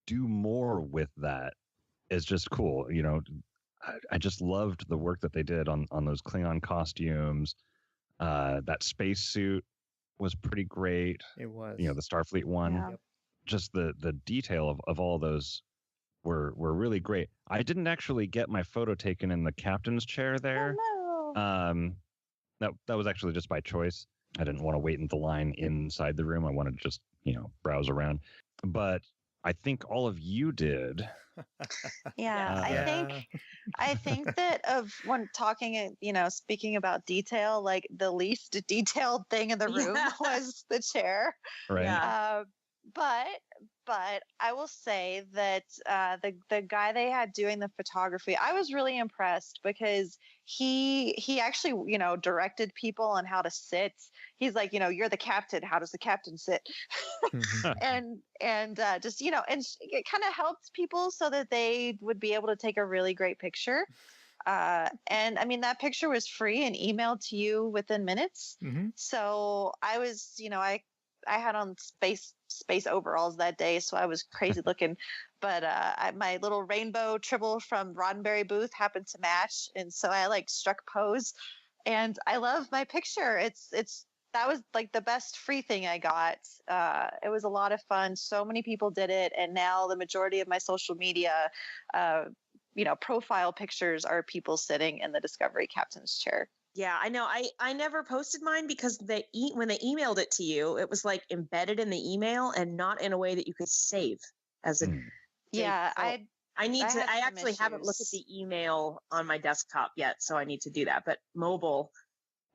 do more with that is just cool. I just loved the work that they did on those Klingon costumes. That spacesuit was pretty great. It was. The Starfleet one. Yeah. Yep. Just the detail of all those were really great. I didn't actually get my photo taken in the captain's chair there. Oh, no. That was actually just by choice. I didn't want to wait in the line inside the room. I wanted to just, browse around. But I think all of you did. Yeah, I think that of when talking, speaking about detail, like the least detailed thing in the room was the chair. Right. Yeah. But I will say that the guy they had doing the photography, I was really impressed because he actually, directed people on how to sit. He's like, you're the captain. How does the captain sit? and just, and it kind of helped people so that they would be able to take a really great picture. And I mean, that picture was free and emailed to you within minutes. Mm-hmm. So I was, I had on space overalls that day, so I was crazy looking. But my little rainbow tribble from Roddenberry booth happened to match, and so I struck pose. And I love my picture. That was like the best free thing I got. It was a lot of fun. So many people did it, and now the majority of my social media, profile pictures are people sitting in the Discovery captain's chair. Yeah, I know. I never posted mine because when they emailed it to you, it was like embedded in the email and not in a way that you could save as a. Yeah, so I actually haven't looked at the email on my desktop yet, so I need to do that. But mobile,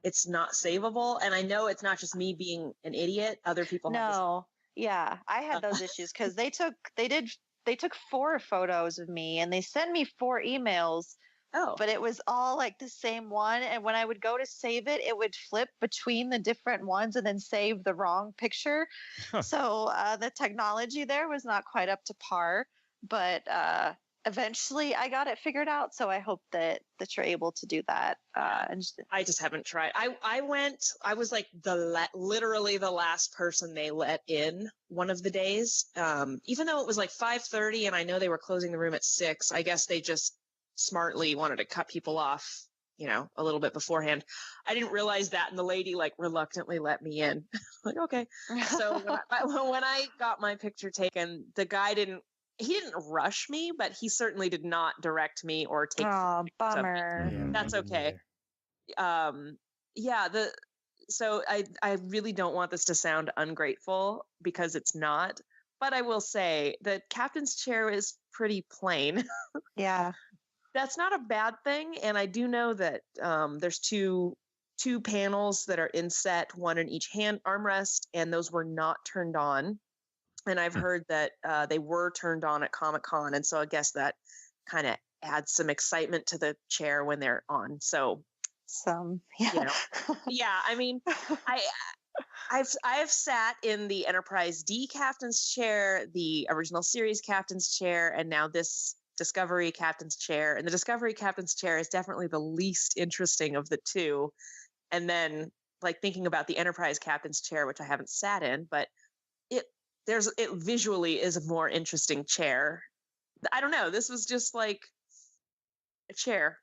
it's not savable, and I know it's not just me being an idiot. Other people have this. Yeah, I had those issues because they took 4 photos of me and they sent me 4 emails. Oh. But it was all like the same one. And when I would go to save it, it would flip between the different ones and then save the wrong picture. So the technology there was not quite up to par. But eventually I got it figured out. So I hope that you're able to do that. I just haven't tried. I was like literally the last person they let in one of the days. Even though it was like 5:30 and I know they were closing the room at 6, I guess they just smartly wanted to cut people off, a little bit beforehand. I didn't realize that, and the lady reluctantly let me in. Like, okay. So when I got my picture taken, the guy didn't rush me, but he certainly did not direct me or take. Oh, bummer. Yeah, that's okay. So I really don't want this to sound ungrateful because it's not, but I will say the captain's chair is pretty plain. Yeah. That's not a bad thing, and I do know that there's two panels that are inset, one in each hand armrest, and those were not turned on. And I've heard that they were turned on at Comic-Con, and so I guess that kind of adds some excitement to the chair when they're on. So, yeah. Yeah. I mean, I've sat in the Enterprise D captain's chair, the original series captain's chair, and now this Discovery captain's chair. And the Discovery captain's chair is definitely the least interesting of the two. And then thinking about the Enterprise captain's chair, which I haven't sat in, but it visually is a more interesting chair. I don't know. This was just it chair.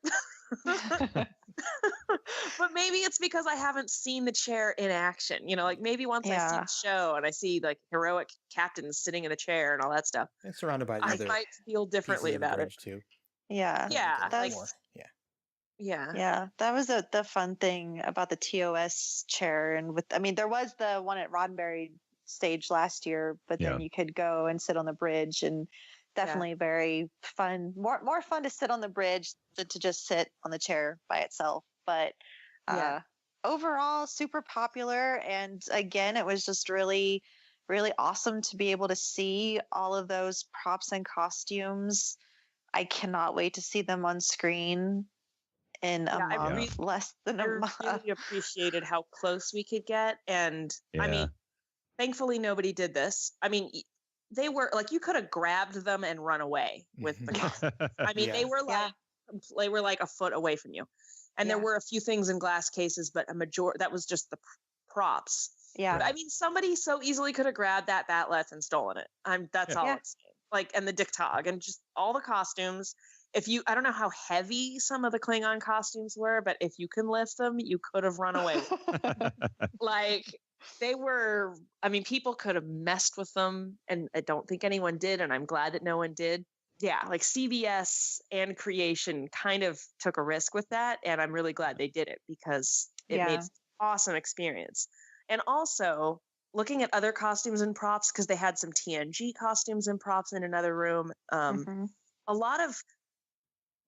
But maybe it's because I haven't seen the chair in action. You know, like maybe once I see the show and I see like heroic captains sitting in a chair and all that stuff, It's surrounded by the I other might feel differently pieces of the about it. bridge too. Yeah. Yeah, Like, like more. Yeah. yeah, Yeah, that was the fun thing about the TOS chair, and with, I mean, there was the one at Roddenberry stage last year, but then you could go and sit on the bridge, and definitely very fun. More fun to sit on the bridge than to just sit on the chair by itself. But overall, super popular, and again, it was just really, really awesome to be able to see all of those props and costumes. I cannot wait to see them on screen in a month, less than a month. I really appreciated how close we could get. And I mean, thankfully nobody did this. I mean, they were like, you could have grabbed them and run away with the costumes. I mean, they were like a foot away from you. And there were a few things in glass cases, but that was just the props. Yeah. But, I mean, somebody so easily could have grabbed that Batleth and stolen it. That's all I'm saying. Like, and the Dictog and just all the costumes. I don't know how heavy some of the Klingon costumes were, but if you can lift them, you could have run away with them. Like, they were, I mean, people could have messed with them, and I don't think anyone did, and I'm glad that no one did. Yeah, like CBS and Creation kind of took a risk with that, and I'm really glad they did it because it made an awesome experience. And also, looking at other costumes and props, because they had some TNG costumes and props in another room, a lot of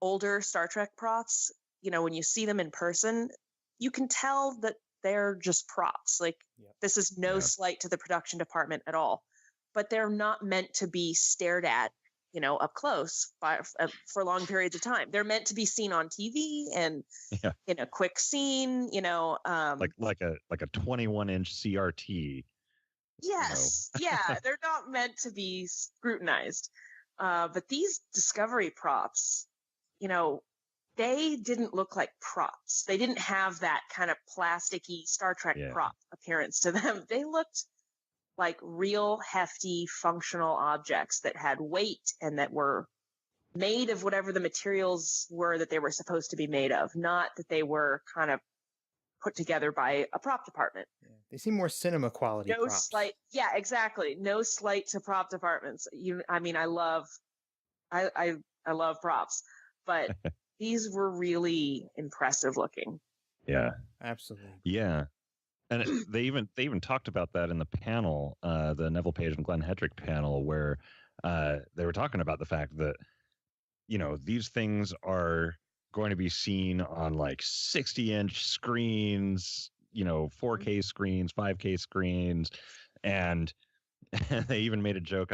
older Star Trek props, you know, when you see them in person, you can tell that they're just props. Like, this is no slight to the production department at all, but they're not meant to be stared at, you know, up close for long periods of time. They're meant to be seen on TV and in a quick scene, you know, like a 21-inch CRT. Yes. Yeah. They're not meant to be scrutinized. But these Discovery props, you know, they didn't look like props. They didn't have that kind of plasticky Star Trek prop appearance to them. They looked like real hefty functional objects that had weight and that were made of whatever the materials were that they were supposed to be made of, not that they were kind of put together by a prop department. Yeah. They seem more cinema quality props. Exactly. No slight to prop departments. I mean, I love props, but these were really impressive looking. Yeah, absolutely. Yeah, and they even talked about that in the panel, the Neville Page and Glenn Hedrick panel, where they were talking about the fact that, you know, these things are going to be seen on like 60-inch screens, you know, 4K screens, 5K screens, and they even made a joke.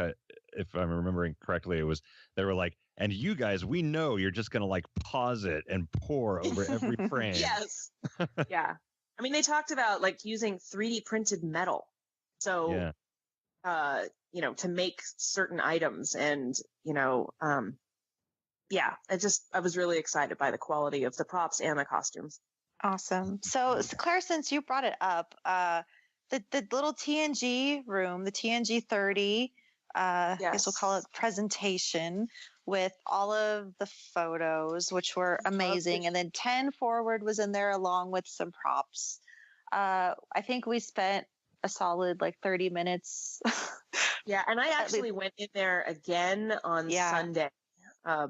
If I'm remembering correctly, they were like, and you guys, we know you're just going to like pause it and pour over every frame. Yes. Yeah. I mean, they talked about like using 3D printed metal. So, you know, to make certain items and, you know, I was really excited by the quality of the props and the costumes. Awesome. So Claire, since you brought it up, the little TNG room, the TNG 30, I guess we'll call it presentation, with all of the photos, which were amazing. And then 10 Forward was in there along with some props. I think we spent a solid like 30 minutes. Yeah. And I actually went in there again on Sunday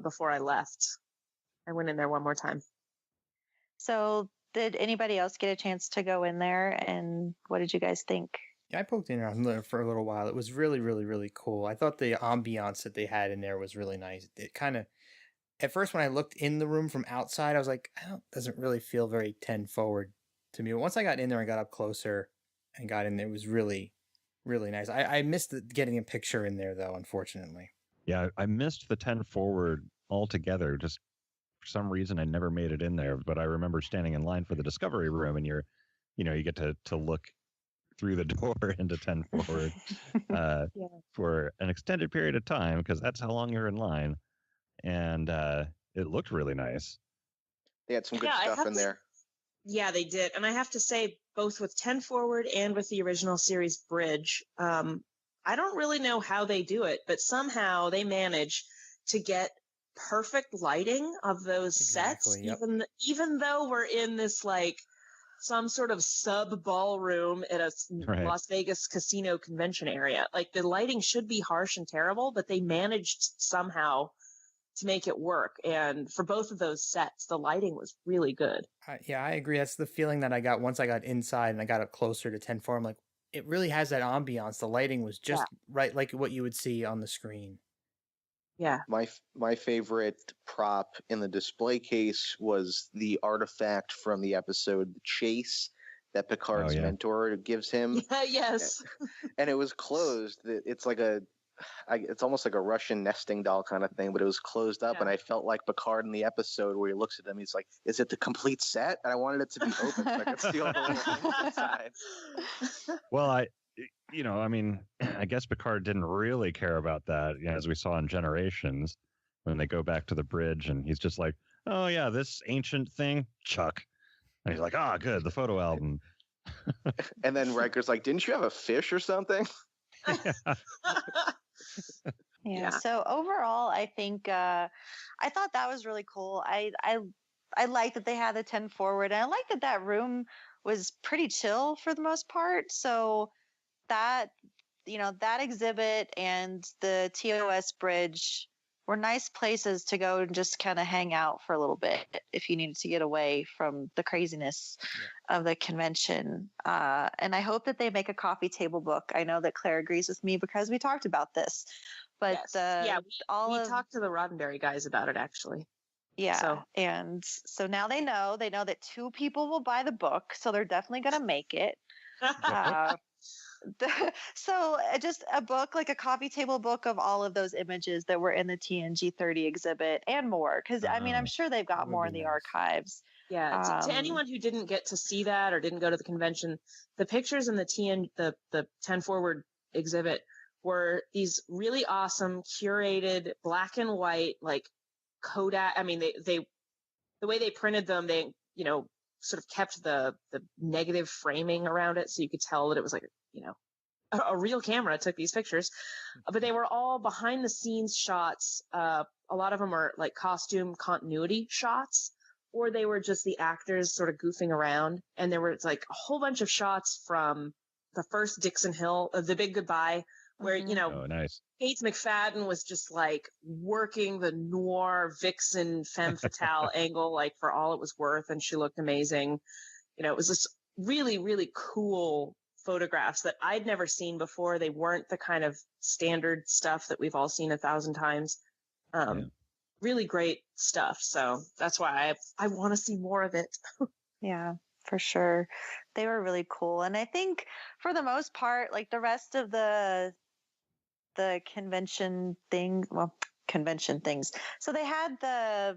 before I left. I went in there one more time. So did anybody else get a chance to go in there? And what did you guys think? Yeah, I poked in there for a little while. It was really, really, really cool. I thought the ambiance that they had in there was really nice. It kind of, at first when I looked in the room from outside, I was like, doesn't really feel very 10 Forward to me. But once I got in there and got up closer and got in there, it was really, really nice. I missed getting a picture in there though, unfortunately. Yeah, I missed the 10 Forward altogether. Just for some reason, I never made it in there. But I remember standing in line for the Discovery room, and you get to look through the door into 10 Forward for an extended period of time, because that's how long you're in line. And it looked really nice. They had some good stuff in there. Yeah, they did. And I have to say, both with 10 Forward and with the original series bridge, I don't really know how they do it, but somehow they manage to get perfect lighting of those sets, Yep. even though we're in this like some sort of sub ballroom at a Las Vegas casino convention area. Like the lighting should be harsh and terrible, but they managed somehow to make it work. And for both of those sets, the lighting was really good. Yeah, I agree. That's the feeling that I got once I got inside and I got up closer to 10-4. I'm like, it really has that ambiance. The lighting was just right, like what you would see on the screen. Yeah. My favorite prop in the display case was the artifact from the episode The Chase that Picard's mentor gives him. Yes. And it was closed. It's like it's almost like a Russian nesting doll kind of thing, but it was closed up, and I felt like Picard in the episode where he looks at them, he's like, is it the complete set? And I wanted it to be open so I could see all the little things inside. Well, I guess Picard didn't really care about that, as we saw in Generations, when they go back to the bridge, and he's just like, oh yeah, this ancient thing, Chuck. And he's like, good, the photo album. And then Riker's like, didn't you have a fish or something? Yeah. So overall, I think I thought that was really cool. I like that they had the 10 forward, and I like that room was pretty chill for the most part. So that that exhibit and the TOS bridge were nice places to go and just kind of hang out for a little bit if you needed to get away from the craziness of the convention. And I hope that they make a coffee table book. I know that Claire agrees with me because we talked about this. But we talked to the Roddenberry guys about it actually. Yeah. And so now they know that 2 people will buy the book, so they're definitely going to make it. So just a book, like a coffee table book of all of those images that were in the TNG 30 exhibit and more. Because I'm sure they've got more in the archives. Yeah. To anyone who didn't get to see that or didn't go to the convention, the pictures in the 10 forward exhibit were these really awesome curated black and white, like Kodak. I mean, they the way they printed them, they, sort of kept the negative framing around it. So you could tell that it was like, a real camera took these pictures, but they were all behind the scenes shots. A lot of them are like costume continuity shots, or they were just the actors sort of goofing around. And there was like a whole bunch of shots from the first Dixon Hill, The Big Goodbye, where, oh, nice. Gates McFadden was just like working the noir vixen femme fatale angle, like for all it was worth. And she looked amazing. It was just really, really cool photographs that I'd never seen before. They weren't the kind of standard stuff that we've all seen 1,000 times. Really great stuff. So that's why I want to see more of it. Yeah, for sure. They were really cool. And I think for the most part, like the rest of the convention things. So they had the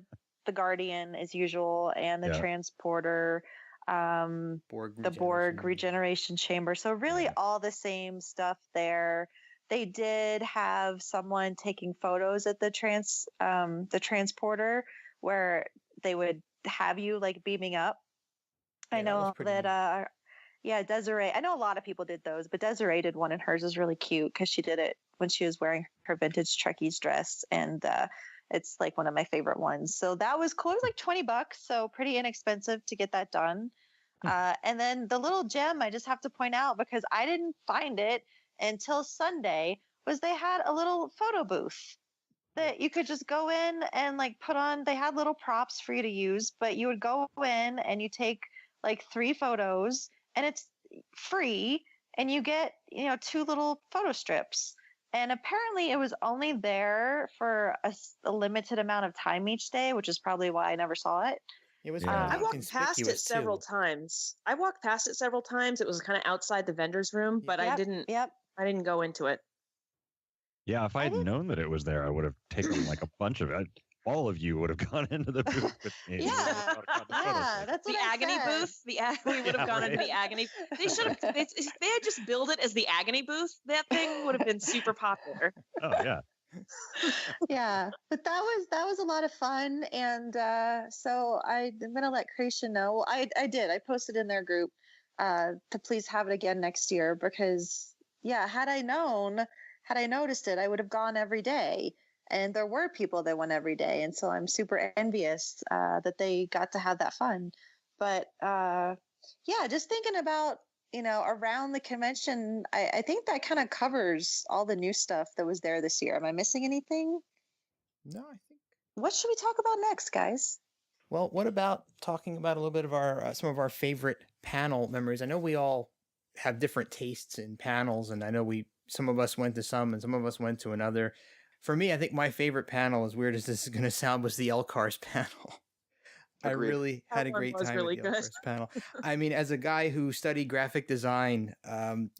Guardian as usual and the transporter, the Borg regeneration chamber. So really all the same stuff there. They did have someone taking photos at the transporter where they would have you like beaming up. I know that Desiree, I know a lot of people did those, but Desiree did one, and hers is really cute because she did it when she was wearing her vintage Trekkies dress, and it's like one of my favorite ones. So that was cool. It was like $20, so pretty inexpensive to get that done. And then the little gem I just have to point out, because I didn't find it until Sunday, was they had a little photo booth that you could just go in and like put on. They had little props for you to use, but you would go in and you take like 3 photos, and it's free, and you get 2 little photo strips. And apparently it was only there for a limited amount of time each day, which is probably why I never saw it. It was. I walked past it several times. It was kind of outside the vendor's room, but I didn't. Yep. I didn't go into it. Yeah, if I had known that it was there, I would have taken like a bunch of it. All of you would have gone into the booth with me. Yeah, that's the agony booth. We would have gone into the agony. They should have. If they had just billed it as the agony booth, that thing would have been super popular. Oh yeah. Yeah, but that was a lot of fun, and so I'm gonna let Creation know. I did. I posted in their group to please have it again next year, because had I noticed it, I would have gone every day. And there were people that went every day. And so I'm super envious that they got to have that fun. But yeah, just thinking about, around the convention, I think that kind of covers all the new stuff that was there this year. Am I missing anything? No, I think. What should we talk about next, guys? Well, what about talking about a little bit of our some of our favorite panel memories? I know we all have different tastes in panels, and I know some of us went to some and some of us went to another. For me, I think my favorite panel, as weird as this is going to sound, was the LCARS panel. I really had a great time really at the good. LCARS panel. I mean, as a guy who studied graphic design,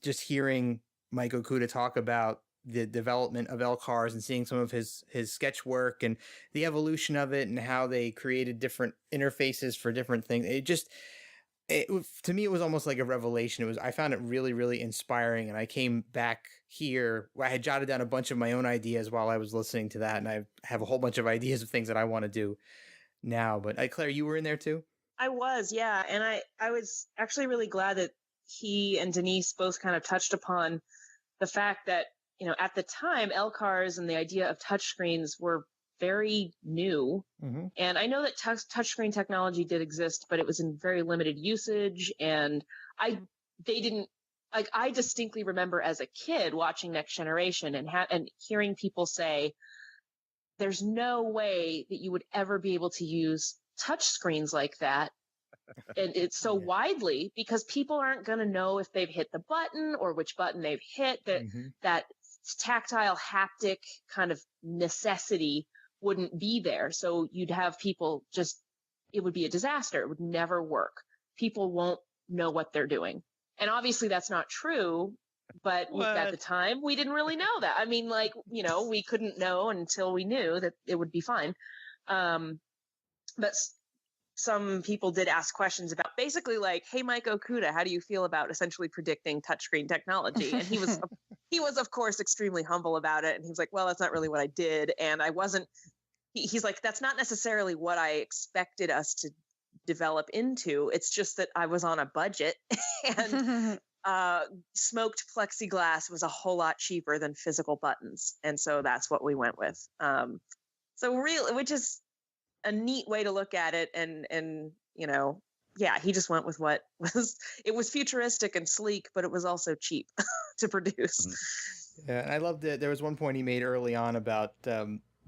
just hearing Mike Okuda talk about the development of LCARS and seeing some of his sketch work and the evolution of it and how they created different interfaces for different things. To me, it was almost like a revelation. I found it really, really inspiring. And I came back here. I had jotted down a bunch of my own ideas while I was listening to that. And I have a whole bunch of ideas of things that I want to do now. But Claire, you were in there too? I was, yeah. And I was actually really glad that he and Denise both kind of touched upon the fact that, at the time, LCARS and the idea of touchscreens were very new. Mm-hmm. And I know that touchscreen technology did exist, but it was in very limited usage. And I distinctly remember as a kid watching Next Generation and hearing people say, there's no way that you would ever be able to use touchscreens like that. And it's so widely because people aren't going to know if they've hit the button or which button they've hit. That tactile haptic kind of necessity wouldn't be there. So you'd have people it would be a disaster. It would never work. People won't know what they're doing. And obviously that's not true, but at the time we didn't really know that. I mean, we couldn't know until we knew that it would be fine. But some people did ask questions about basically hey, Mike Okuda, how do you feel about essentially predicting touchscreen technology? And he was of course extremely humble about it. And he was like, well, that's not really what I did. And I wasn't, he's like, that's not necessarily what I expected us to develop into. It's just that I was on a budget and smoked plexiglass was a whole lot cheaper than physical buttons. And so that's what we went with. Which is a neat way to look at it. And he just went with what it was futuristic and sleek, but it was also cheap to produce. Yeah. And I loved it. There was one point he made early on about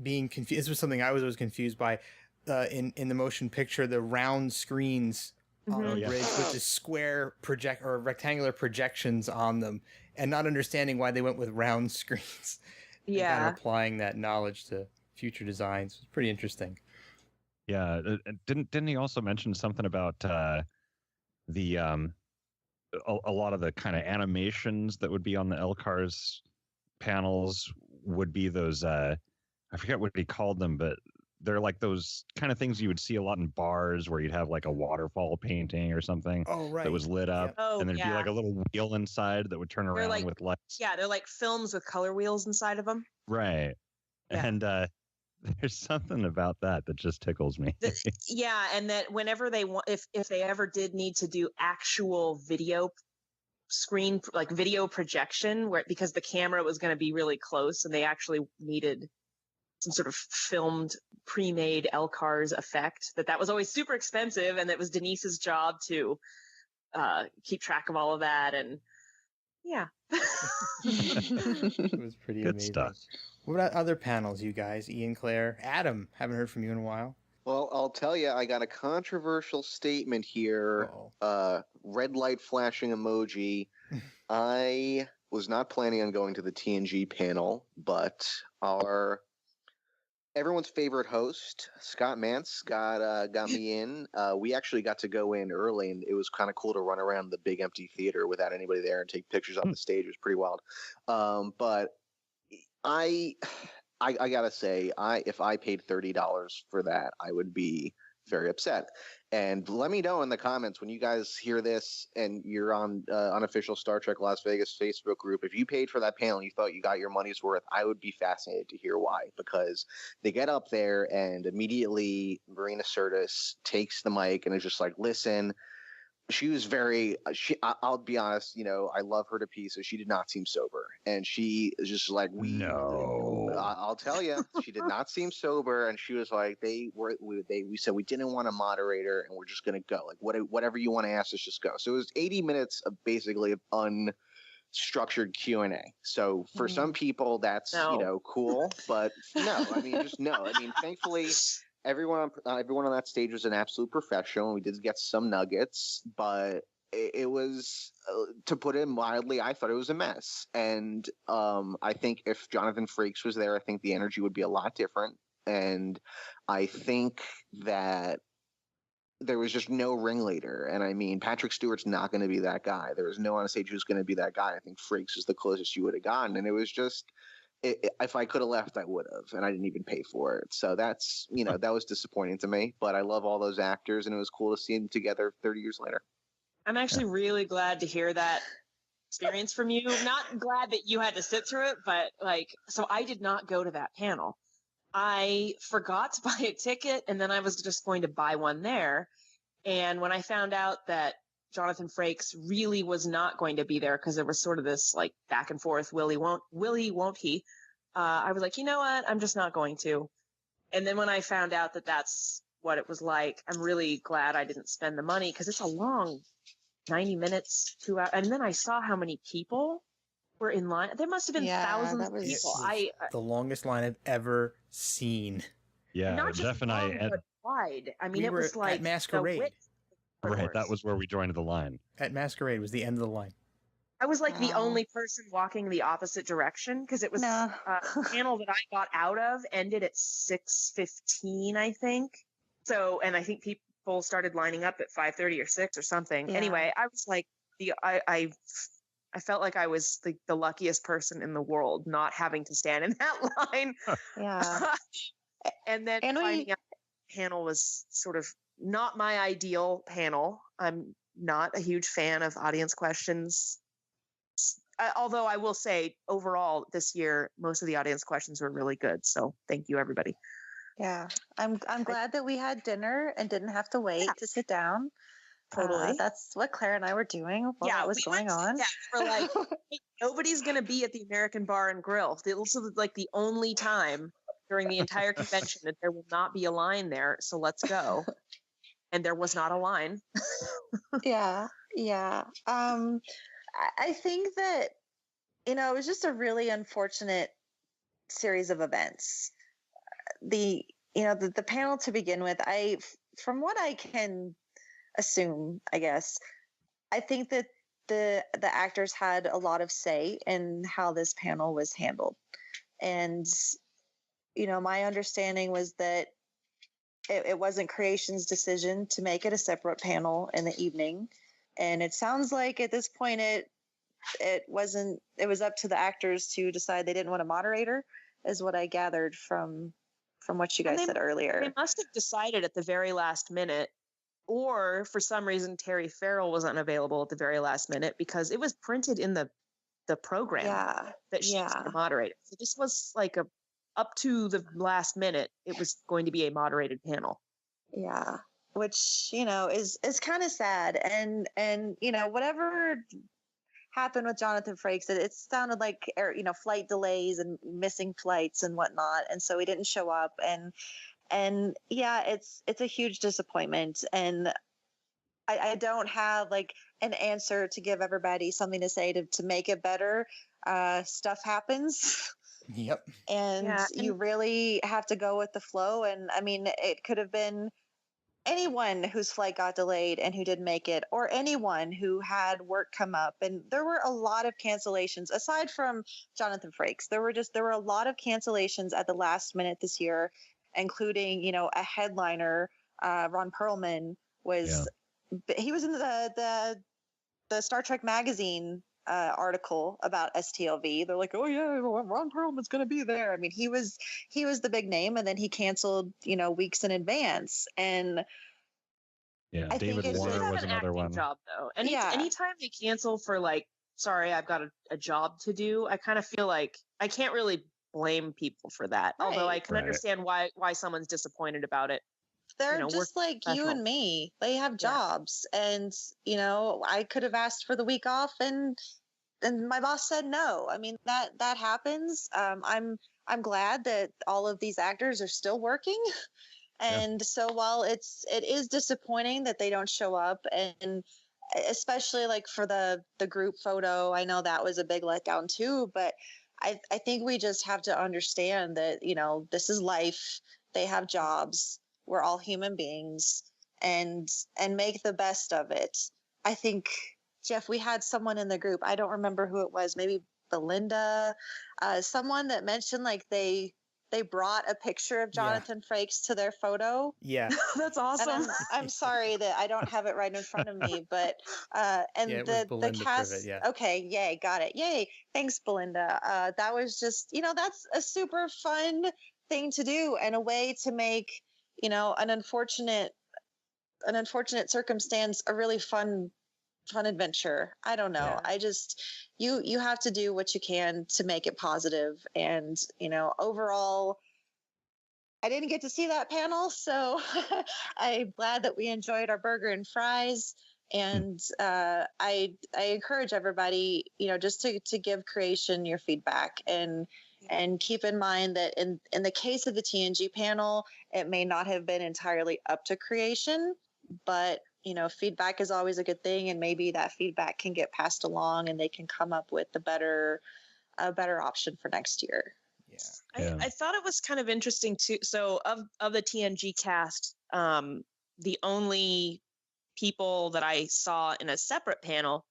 being confused. This was something I was always confused by in the motion picture, the round screens on the bridge with the square or rectangular projections on them and not understanding why they went with round screens. Yeah. And kind of applying that knowledge to future designs. It's pretty interesting. Yeah, didn't he also mention something about a lot of the kind of animations that would be on the LCARS panels would be those I forget what he called them, but they're like those kind of things you would see a lot in bars where you'd have like a waterfall painting or something that was lit up, and there'd be like a little wheel inside that would turn around with lights. Yeah, they're like films with color wheels inside of them. Right, and there's something about that just tickles me. And that whenever they want, if they ever did need to do actual video screen, like video projection, because the camera was going to be really close and they actually needed some sort of filmed pre-made LCARS effect, that was always super expensive. And that was Denise's job to keep track of all of that. And it was pretty good amazing stuff. What about other panels, you guys? Ian, Claire, Adam, haven't heard from you in a while. Well, I'll tell you, I got a controversial statement here. Red light flashing emoji. I was not planning on going to the TNG panel, but everyone's favorite host, Scott Mantz, got me in. We actually got to go in early, and it was kind of cool to run around the big empty theater without anybody there and take pictures on the stage. It was pretty wild. But I gotta say, if I paid $30 for that, I would be very upset. And let me know in the comments when you guys hear this and you're on unofficial Star Trek Las Vegas Facebook group. If you paid for that panel and you thought you got your money's worth, I would be fascinated to hear why. Because they get up there and immediately Marina Sirtis takes the mic and is just like, listen. She was I'll be honest, I love her to pieces. She did not seem sober. And she is just like, no. I'll tell you, she did not seem sober, and she was like, we said we didn't want a moderator, and we're just gonna go. Like whatever you want to ask us, just go. So it was 80 minutes of basically unstructured Q&A. So for some people, that's cool, but no, I mean, just no. I mean, thankfully, everyone on that stage was an absolute professional. We did get some nuggets, but it was, to put it mildly, I thought it was a mess. And I think if Jonathan Frakes was there, I think the energy would be a lot different. And I think that there was just no ringleader. And I mean, Patrick Stewart's not going to be that guy. There was no one on stage who's going to be that guy. I think Frakes is the closest you would have gotten. And it was just, if I could have left, I would have, and I didn't even pay for it. So that's, that was disappointing to me. But I love all those actors, and it was cool to see them together 30 years later. I'm actually really glad to hear that experience from you. Not glad that you had to sit through it, but so I did not go to that panel. I forgot to buy a ticket, and then I was just going to buy one there. And when I found out that Jonathan Frakes really was not going to be there because there was sort of this back and forth, Willie, won't he? I was like, you know what? I'm just not going to. And then when I found out that that's what it was like, I'm really glad I didn't spend the money, because it's a long 90 minutes, 2 hours. And then I saw how many people were in line. There must have been thousands of people. The longest line I've ever seen. Yeah, not just Jeff and long, I, but wide. I mean, we it was were like at Masquerade. Right, that was where we joined the line. At Masquerade was the end of the line. I was the only person walking the opposite direction, because it was a panel that I got out of ended at 6:15, I think. So, and I think people started lining up at 5:30 or 6 or something. Yeah. Anyway, I was I felt like I was the luckiest person in the world not having to stand in that line. Yeah. And then finding out the panel was sort of not my ideal panel. I'm not a huge fan of audience questions. Although I will say, overall, this year, most of the audience questions were really good. So thank you, everybody. Yeah, I'm glad that we had dinner and didn't have to wait to sit down. Totally. That's what Claire and I were doing while that was going on. Yeah, we're like, hey, nobody's going to be at the American Bar and Grill. This was the only time during the entire convention that there will not be a line there. So let's go. And there was not a line. Yeah. I think that, it was just a really unfortunate series of events. The panel to begin with, from what I can assume, I guess, I think that the actors had a lot of say in how this panel was handled. And, my understanding was that it wasn't Creation's decision to make it a separate panel in the evening. And it sounds like at this point it wasn't, it was up to the actors to decide they didn't want a moderator, is what I gathered from what you guys said earlier. They must have decided at the very last minute, or for some reason Terry Farrell was unavailable at the very last minute, because it was printed in the program that she was the moderator. So this was up to the last minute, it was going to be a moderated panel. Yeah, which is kind of sad, and whatever happened with Jonathan Frakes, it sounded like flight delays and missing flights and whatnot, and so he didn't show up, and yeah, it's a huge disappointment, and I don't have an answer to give everybody something to say to make it better. Stuff happens. Yep. And you really have to go with the flow. And I mean, it could have been anyone whose flight got delayed and who didn't make it, or anyone who had work come up. And there were a lot of cancellations aside from Jonathan Frakes. There were a lot of cancellations at the last minute this year, including, a headliner, Ron Perlman he was in the Star Trek magazine article about STLV. They're like, oh yeah, Ron Perlman's going to be there. I mean, he was the big name, and then he canceled, weeks in advance. And yeah, David Warner was another one. Job though. Anytime they cancel for sorry, I've got a job to do, I kind of feel like I can't really blame people for that. Right. Although I can understand why someone's disappointed about it. They're just like you and me. They have jobs, and I could have asked for the week off, and my boss said no. I mean, that happens. I'm I'm glad that all of these actors are still working. And so while it is disappointing that they don't show up, and especially like for the group photo, I know that was a big letdown too, but I think we just have to understand that, you know, this is life. They have jobs. We're all human beings, and make the best of it. I think, Jeff, we had someone in the group, I don't remember who it was, maybe Belinda, someone that mentioned like they brought a picture of Jonathan Frakes to their photo. Yeah. That's awesome. And I'm sorry that I don't have it right in front of me, but and Yeah, it was the Belinda cast. Privet, yeah. Okay, yay, got it. Yay, thanks, Belinda. That was just, you know, that's a super fun thing to do, and a way to make, you know, an unfortunate circumstance a really fun adventure. I don't know. Yeah. I just, you have to do what you can to make it positive. And, you know, overall, I didn't get to see that panel, so I'm glad that we enjoyed our burger and fries. And I encourage everybody, you know, just to give creation your feedback, and keep in mind that in the case of the TNG panel, it may not have been entirely up to creation, but you know, feedback is always a good thing, and maybe that feedback can get passed along, and they can come up with a better option for next year. I thought it was kind of interesting too. So of the TNG cast, the only people that I saw in a separate panel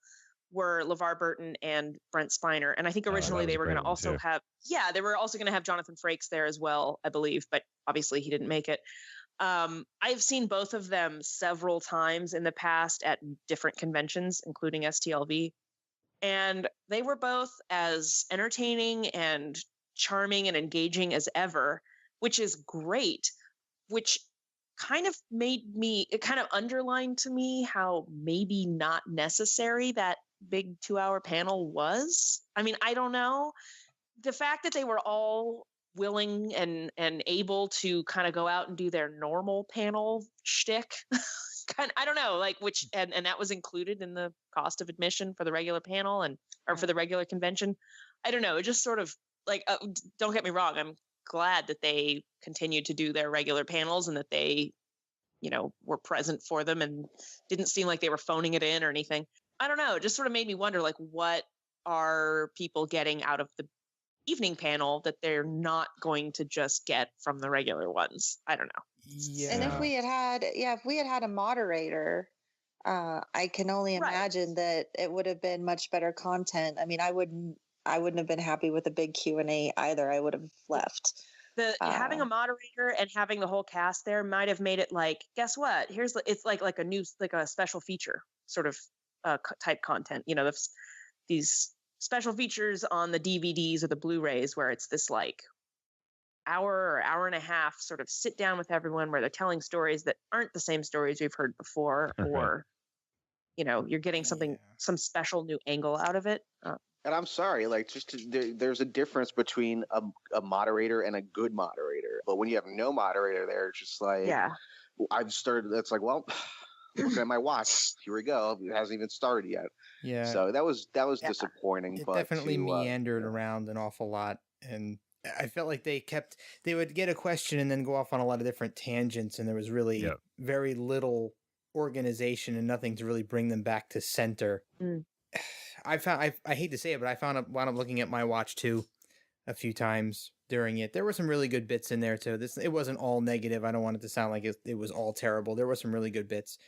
were LeVar Burton and Brent Spiner. And I think originally they were going to also have, they were also going to have Jonathan Frakes there as well, I believe, but obviously he didn't make it. I've seen both of them several times in the past at different conventions, including STLV. And they were both as entertaining and charming and engaging as ever, which is great, which kind of it kind of underlined to me how maybe not necessary that big 2-hour panel was. I mean, I don't know. The fact that they were all willing and able to kind of go out and do their normal panel shtick, I don't know, like which, and that was included in the cost of admission for the regular panel or for the regular convention. I don't know. It just sort of like, don't get me wrong. I'm glad that they continued to do their regular panels and that they, you know, were present for them and didn't seem like they were phoning it in or anything. I don't know. It just sort of made me wonder, like, what are people getting out of the evening panel that they're not going to just get from the regular ones? I don't know. Yeah. And if we had had a moderator, I can only imagine that it would have been much better content. I mean, I wouldn't have been happy with a big Q&A either. I would have left. Having a moderator and having the whole cast there might have made it like, guess what? It's like a special feature sort of type content. You know, these special features on the DVDs or the Blu-rays where it's this like hour or hour and a half sort of sit down with everyone where they're telling stories that aren't the same stories we've heard before, or you know, you're getting some special new angle out of it. And I'm sorry, like, there's a difference between a moderator and a good moderator. But when you have no moderator there, it's just like, I've started. It's like, well, looking at my watch, here we go. It hasn't even started yet. Yeah. So that was disappointing. It but definitely meandered around an awful lot, and I felt like they would get a question and then go off on a lot of different tangents, and there was really very little organization and nothing to really bring them back to center. I hate to say it, but I wound up looking at my watch too a few times during it. There were some really good bits in there too. It wasn't all negative. I don't want it to sound like it was all terrible. There were some really good bits,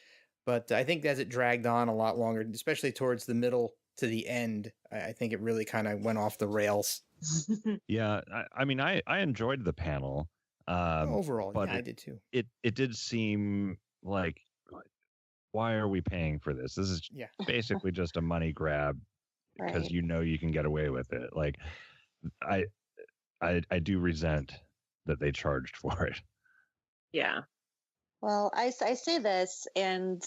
but I think as it dragged on a lot longer, especially towards the middle to the end, I think it really kind of went off the rails. Yeah, I mean, I enjoyed the panel. Overall, but I did too. It did seem like, why are we paying for this? This is basically just a money grab because you know you can get away with it. Like, I do resent that they charged for it. Yeah. Well, I say this, and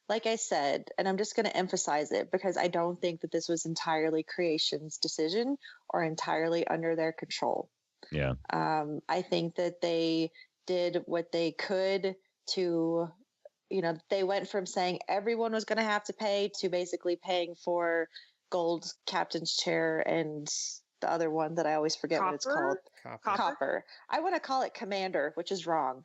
like I said, and I'm just going to emphasize it because I don't think that this was entirely Creation's decision or entirely under their control. Yeah. I think that they did what they could to, you know, they went from saying everyone was going to have to pay to basically paying for gold captain's chair and the other one that I always forget what it's called. Copper. I want to call it Commander, which is wrong.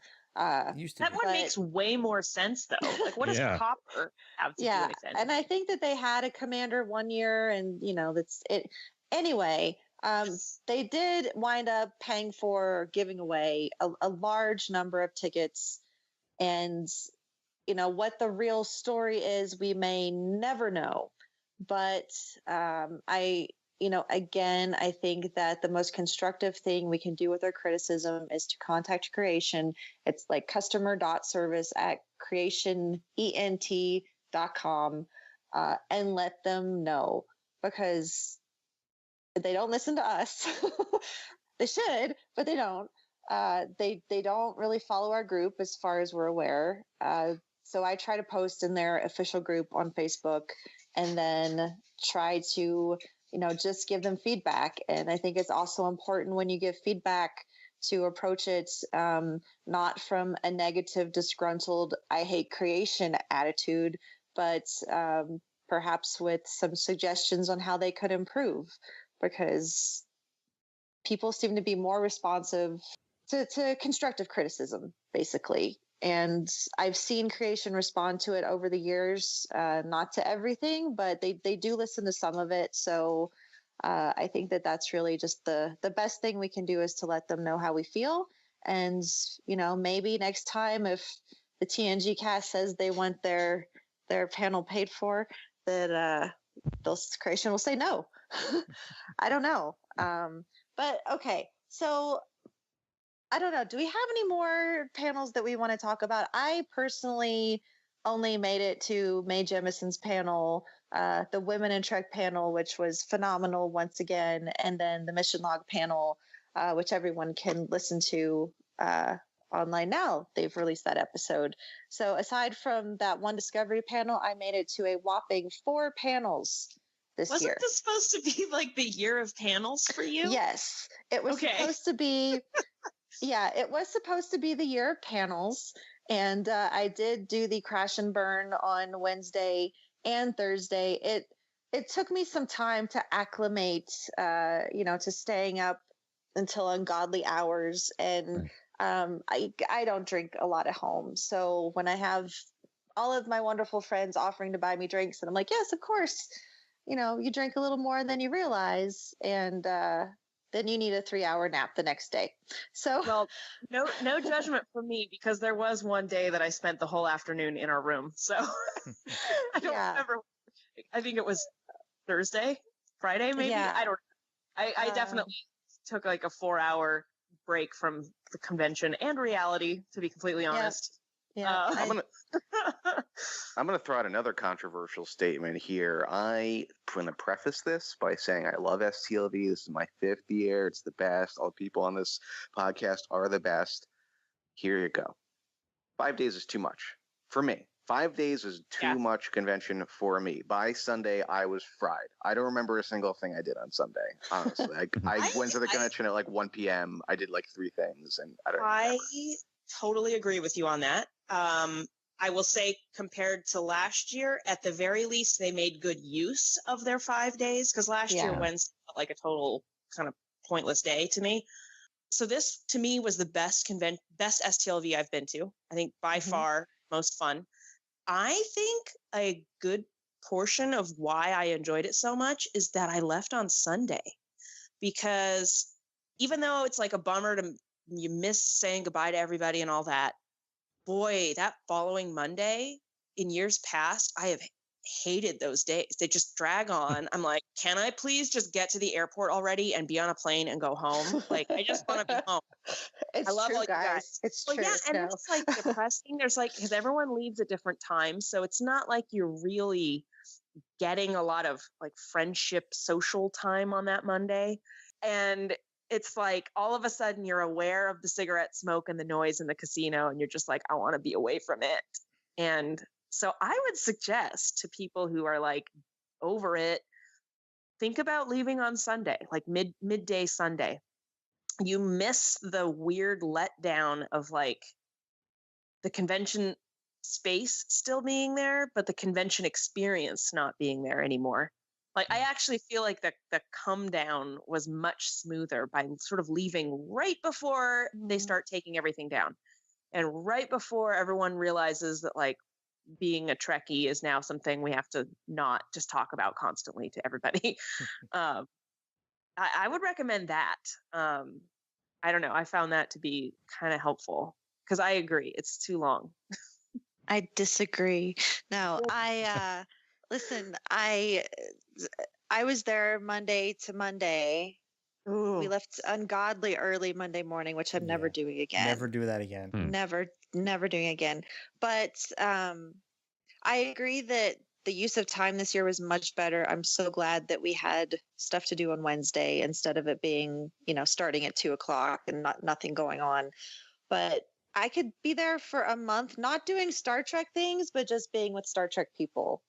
Used to That be. one makes way more sense though. Like, what does Yeah. copper have to do Yeah, anything? and I think that they had a Commander one year, and that's it. Anyway, they did wind up paying for giving away a large number of tickets, and what the real story is, we may never know. But again, I think that the most constructive thing we can do with our criticism is to contact creation. It's like customer.service@creationent.com, and let them know, because they don't listen to us. They should, but they don't. They don't really follow our group as far as we're aware. So I try to post in their official group on Facebook, and then try to just give them feedback. And I think it's also important when you give feedback to approach it not from a negative, disgruntled, I hate creation attitude, but perhaps with some suggestions on how they could improve, because people seem to be more responsive to constructive criticism, basically. And I've seen creation respond to it over the years, not to everything, but they do listen to some of it. So I think that that's really just the best thing we can do, is to let them know how we feel. And, maybe next time, if the TNG cast says they want their panel paid for, that creation will say no. I don't know. But okay, so I don't know. Do we have any more panels that we want to talk about? I personally only made it to Mae Jemison's panel, the Women in Trek panel, which was phenomenal once again, and then the Mission Log panel, which everyone can listen to online now. They've released that episode. So aside from that one Discovery panel, I made it to a whopping 4 panels this year. Wasn't this supposed to be like the year of panels for you? Yes, it was supposed to be. Yeah, it was supposed to be the year of panels, and I did do the crash and burn on Wednesday and Thursday. It took me some time to acclimate, to staying up until ungodly hours, and I don't drink a lot at home. So when I have all of my wonderful friends offering to buy me drinks, and I'm like, yes, of course, you drink a little more than you realize, and then you need a 3-hour nap the next day. So, well, no judgment from me, because there was one day that I spent the whole afternoon in our room. So I don't remember. I think it was Friday, maybe. Yeah. I don't. I definitely took like a 4-hour break from the convention and reality, to be completely honest. Yeah. I'm gonna throw out another controversial statement here. I'm gonna preface this by saying I love STLV. This is my 5th year. It's the best. All the people on this podcast are the best. Here you go. 5 days is too much for me. 5 days is too much convention for me. By Sunday, I was fried. I don't remember a single thing I did on Sunday, honestly. I went to the convention at like 1 p.m. I did like 3 things, and I don't remember. I totally agree with you on that. I will say, compared to last year, at the very least, they made good use of their 5 days, because last year Wednesday felt like a total kind of pointless day to me. So this, to me, was the best STLV I've been to. I think by far most fun. I think a good portion of why I enjoyed it so much is that I left on Sunday, because even though it's like a bummer you miss saying goodbye to everybody and all that, boy, that following Monday in years past, I have hated those days. They just drag on. I'm like, can I please just get to the airport already and be on a plane and go home? Like, I just want to be home. It's I love true, all you guys. It's well, true. Yeah, and it's like depressing. There's like, because everyone leaves at different times, so it's not like you're really getting a lot of like friendship, social time on that Monday. And it's like all of a sudden you're aware of the cigarette smoke and the noise in the casino, and you're just like, I want to be away from it. And so I would suggest to people who are like over it, think about leaving on Sunday, like midday Sunday. You miss the weird letdown of like the convention space still being there, but the convention experience not being there anymore. Like, I actually feel like the come down was much smoother by sort of leaving right before they start taking everything down. And right before everyone realizes that, like, being a Trekkie is now something we have to not just talk about constantly to everybody. I would recommend that. I don't know. I found that to be kind of helpful because I agree. It's too long. I disagree. No, listen, I was there Monday to Monday. Ooh. We left ungodly early Monday morning, which I'm never doing again. Never do that again. Never doing again. But I agree that the use of time this year was much better. I'm so glad that we had stuff to do on Wednesday instead of it being, starting at 2:00 and nothing going on. But I could be there for a month, not doing Star Trek things, but just being with Star Trek people.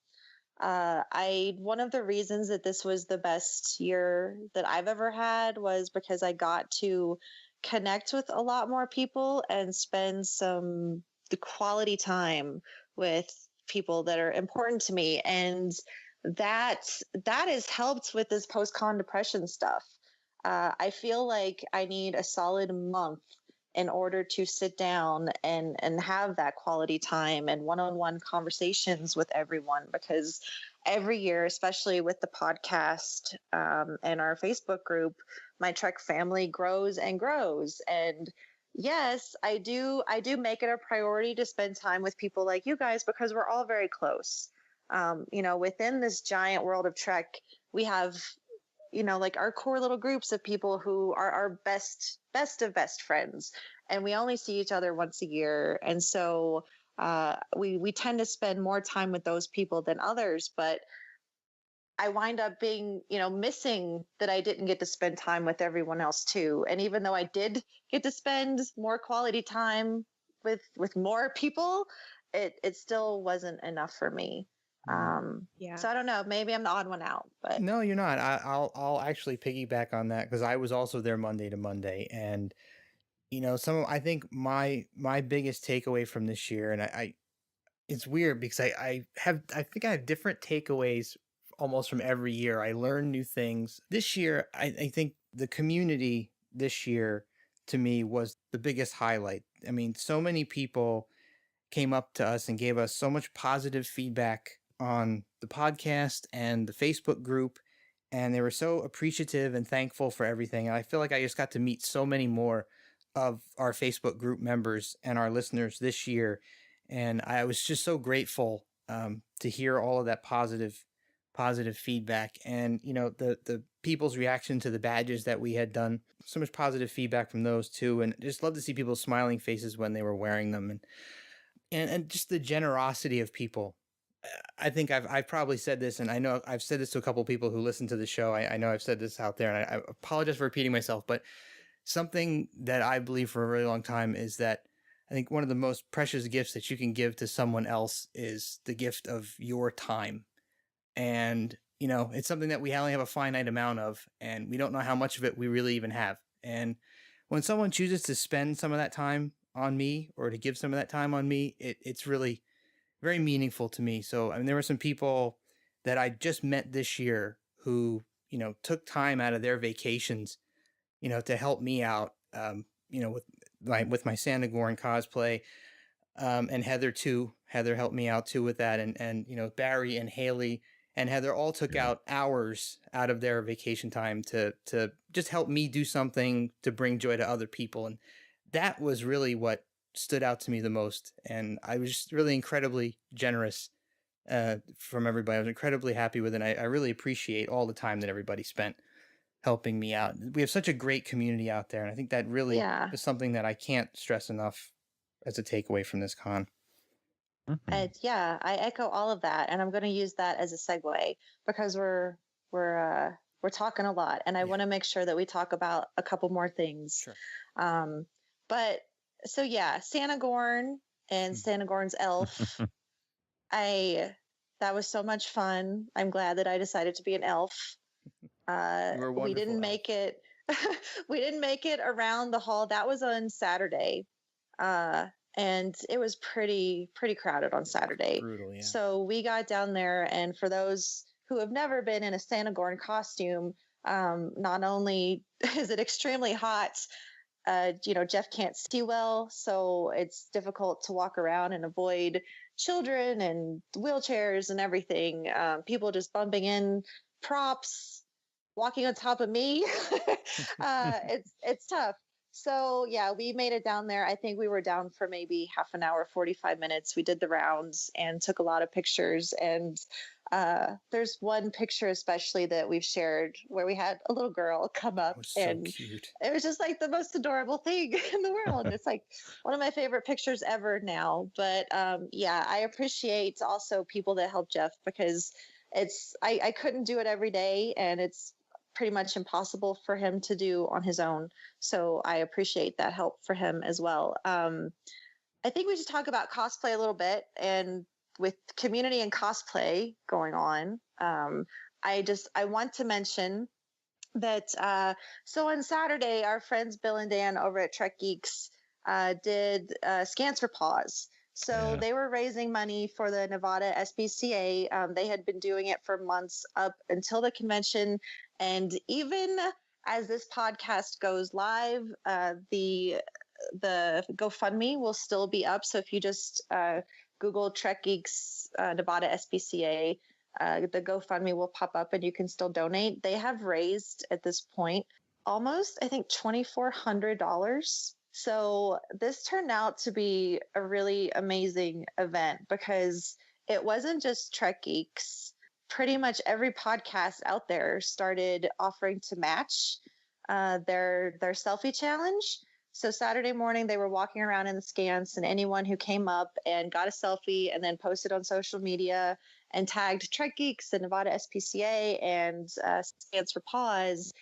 One of the reasons that this was the best year that I've ever had was because I got to connect with a lot more people and spend the quality time with people that are important to me. And that has helped with this post-con depression stuff. I feel like I need a solid month in order to sit down and have that quality time and one-on-one conversations with everyone, because every year, especially with the podcast and our Facebook group, my Trek family grows and grows. And yes, I do make it a priority to spend time with people like you guys because we're all very close. Within this giant world of Trek, we have like our core little groups of people who are our best of best friends, and we only see each other once a year. And so we tend to spend more time with those people than others, but I wind up being, missing that I didn't get to spend time with everyone else too. And even though I did get to spend more quality time with more people, it still wasn't enough for me. So I don't know, maybe I'm the odd one out, but no, you're not. I'll actually piggyback on that because I was also there Monday to Monday, and I think my biggest takeaway from this year, and I it's weird because I think I have different takeaways almost from every year. I learn new things. This year, I think the community this year to me was the biggest highlight. I mean, so many people came up to us and gave us so much positive feedback on the podcast and the Facebook group, and they were so appreciative and thankful for everything. And I feel like I just got to meet so many more of our Facebook group members and our listeners this year, and I was just so grateful to hear all of that positive feedback. And the people's reaction to the badges that we had done, so much positive feedback from those too, and just love to see people's smiling faces when they were wearing them, and just the generosity of people. I think I've probably said this, and I know I've said this to a couple of people who listen to the show. I know I've said this out there, and I apologize for repeating myself, but something that I believe for a really long time is that I think one of the most precious gifts that you can give to someone else is the gift of your time. And, it's something that we only have a finite amount of, and we don't know how much of it we really even have. And when someone chooses to spend some of that time on me or to give some of that time on me, it's really very meaningful to me. So, I mean, there were some people that I just met this year who, took time out of their vacations, to help me out, with my Santa Gorn cosplay, and Heather too. Heather helped me out too with that. And Barry and Haley and Heather all took out hours out of their vacation time to just help me do something to bring joy to other people. And that was really what stood out to me the most. And I was just really incredibly generous from everybody. I was incredibly happy with it. And I really appreciate all the time that everybody spent helping me out. We have such a great community out there. And I think that really is something that I can't stress enough as a takeaway from this con. I echo all of that, and I'm going to use that as a segue because we're talking a lot, and I want to make sure that we talk about a couple more things. Sure. Santa Gorn and Santa Gorn's elf. That was so much fun. I'm glad that I decided to be an elf. We didn't make it. We didn't make it around the hall. That was on Saturday. And it was pretty crowded on Saturday. Brutal, yeah. So we got down there, and for those who have never been in a Santa Gorn costume, not only is it extremely hot, Jeff can't see well, so it's difficult to walk around and avoid children and wheelchairs and everything. People just bumping in, props, walking on top of me. It's tough. So yeah, we made it down there. I think we were down for maybe half an hour, 45 minutes. We did the rounds and took a lot of pictures. And there's one picture especially that we've shared where we had a little girl come up, so and cute. it was just like the most adorable thing in the world. It's like one of my favorite pictures ever now. But yeah, I appreciate also people that help Jeff, because I couldn't do it every day, and it's pretty much impossible for him to do on his own. So I appreciate that help for him as well. I think we should talk about cosplay a little bit, and with community and cosplay going on, I want to mention that so on Saturday, our friends Bill and Dan over at Trek Geeks did Scans for Paws. So they were raising money for the Nevada SPCA. They had been doing it for months up until the convention. And even as this podcast goes live, the GoFundMe will still be up. So if you just Google Trek Geeks Nevada SPCA, the GoFundMe will pop up and you can still donate. They have raised at this point almost, I think, $2,400. So this turned out to be a really amazing event, because it wasn't just Trek Geeks. Pretty much every podcast out there started offering to match their selfie challenge. So Saturday morning, they were walking around in the scans, and anyone who came up and got a selfie and then posted on social media and tagged Trek Geeks and Nevada SPCA and Scans for Paws,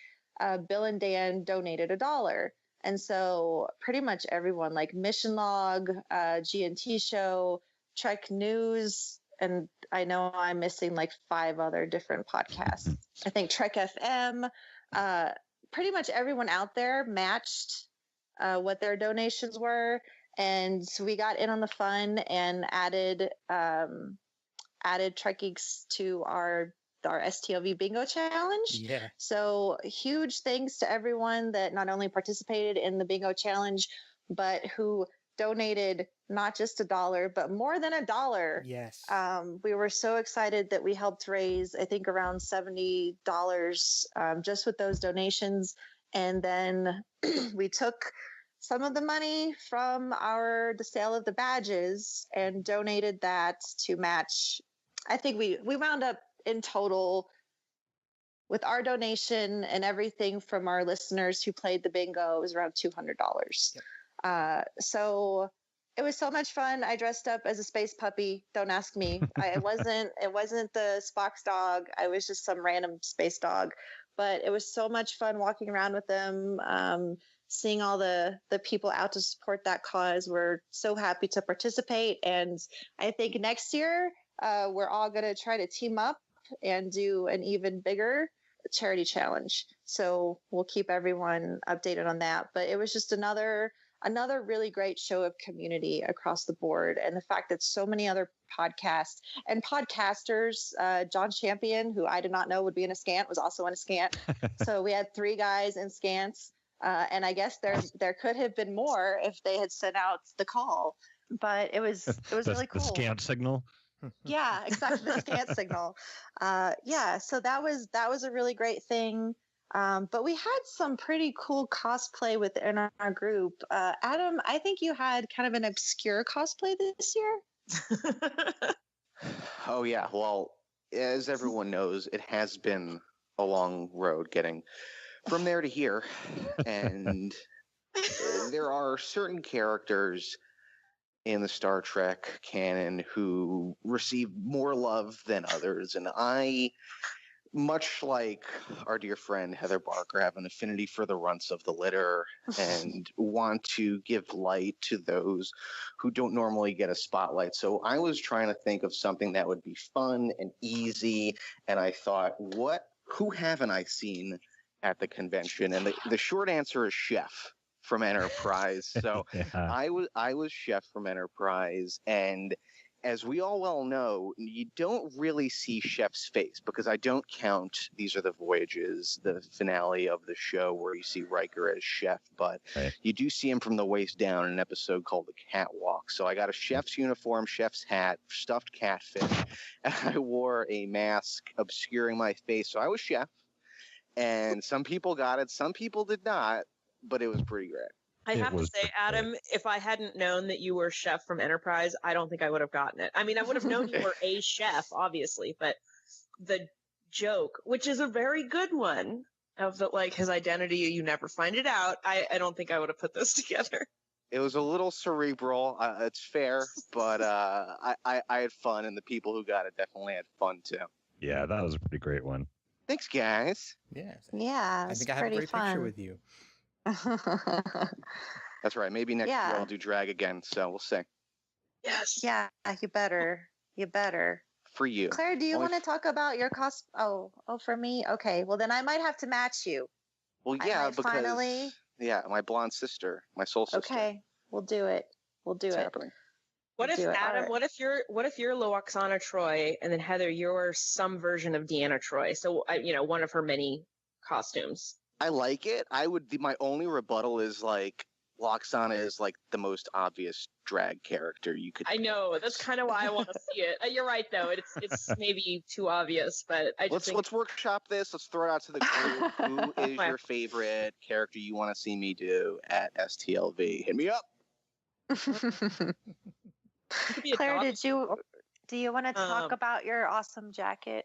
Bill and Dan donated $1. And so pretty much everyone, like Mission Log, G&T Show, Trek News, and I know I'm missing like 5 other different podcasts. I think Trek FM, pretty much everyone out there matched what their donations were. And so we got in on the fun and added Trek Geeks to our STLV bingo challenge. Yeah. So huge thanks to everyone that not only participated in the bingo challenge, but who donated not just $1, but more than $1. Yes. We were so excited that we helped raise, I think, around $70 just with those donations. And then we took some of the money from the sale of the badges and donated that to match. I think we wound up in total with our donation and everything from our listeners who played the bingo, it was around $200. Yep. So it was so much fun. I dressed up as a space puppy. Don't ask me. It wasn't the Spock's dog. I was just some random space dog, but it was so much fun walking around with them. Seeing all the people out to support that cause. We're so happy to participate. And I think next year, we're all going to try to team up and do an even bigger charity challenge. So we'll keep everyone updated on that. But it was just another really great show of community across the board. And the fact that so many other podcasts and podcasters, John Champion, who I did not know would be in a scant, was also in a scant. So we had 3 guys in scants. And I guess there could have been more if they had sent out the call. But it was really cool. The scant signal. Yeah, exactly. The scant signal. Yeah, so that was a really great thing. But we had some pretty cool cosplay within our group. Adam, I think you had kind of an obscure cosplay this year. Oh, yeah. Well, as everyone knows, it has been a long road getting from there to here. And there are certain characters in the Star Trek canon who receive more love than others. And I, much like our dear friend Heather Barker, have an affinity for the runts of the litter and want to give light to those who don't normally get a spotlight. So I was trying to think of something that would be fun and easy. And I thought, who haven't I seen at the convention? And the short answer is Chef from Enterprise. So Yeah. I was Chef from Enterprise, and as we all well know, you don't really see Chef's face because I don't count These Are the Voyages, the finale of the show where you see Riker as Chef, but you do see him from the waist down in an episode called The Catwalk. So I got a chef's uniform, chef's hat, stuffed catfish, and I wore a mask obscuring my face. So I was Chef, and some people got it, some people did not, but it was pretty great. I have to say, Adam, if I hadn't known that you were Chef from Enterprise, I don't think I would have gotten it. I mean, I would have known you were a chef, obviously, but the joke, which is a very good one, of the, like, his identity, you never find it out, I don't think I would have put those together. It was a little cerebral. It's fair, but I had fun, and the people who got it definitely had fun, too. Yeah, that was a pretty great one. Thanks, guys. Yeah. Yeah, I think I have a great picture with you. That's right. Maybe next year I'll do drag again, so we'll see. Yes. Yeah, you better. You better. For you. Claire, do you want to talk about your cost? Oh, for me? Okay, well then I might have to match you. Well, yeah, because finally... yeah, my blonde sister, my soul sister. Okay, we'll do it. It's happening. What if Adam? What if you're Loaxana Troy, and then Heather, you're some version of Deanna Troy? So one of her many costumes. I like it. My only rebuttal is like Loxana is like the most obvious drag character you could. I know, that's kind of why I want to see it. You're right though. It's maybe too obvious, but I just let's workshop this. Let's throw it out to the group. Who is your favorite character you want to see me do at STLV? Hit me up. Claire, do you want to talk about your awesome jacket?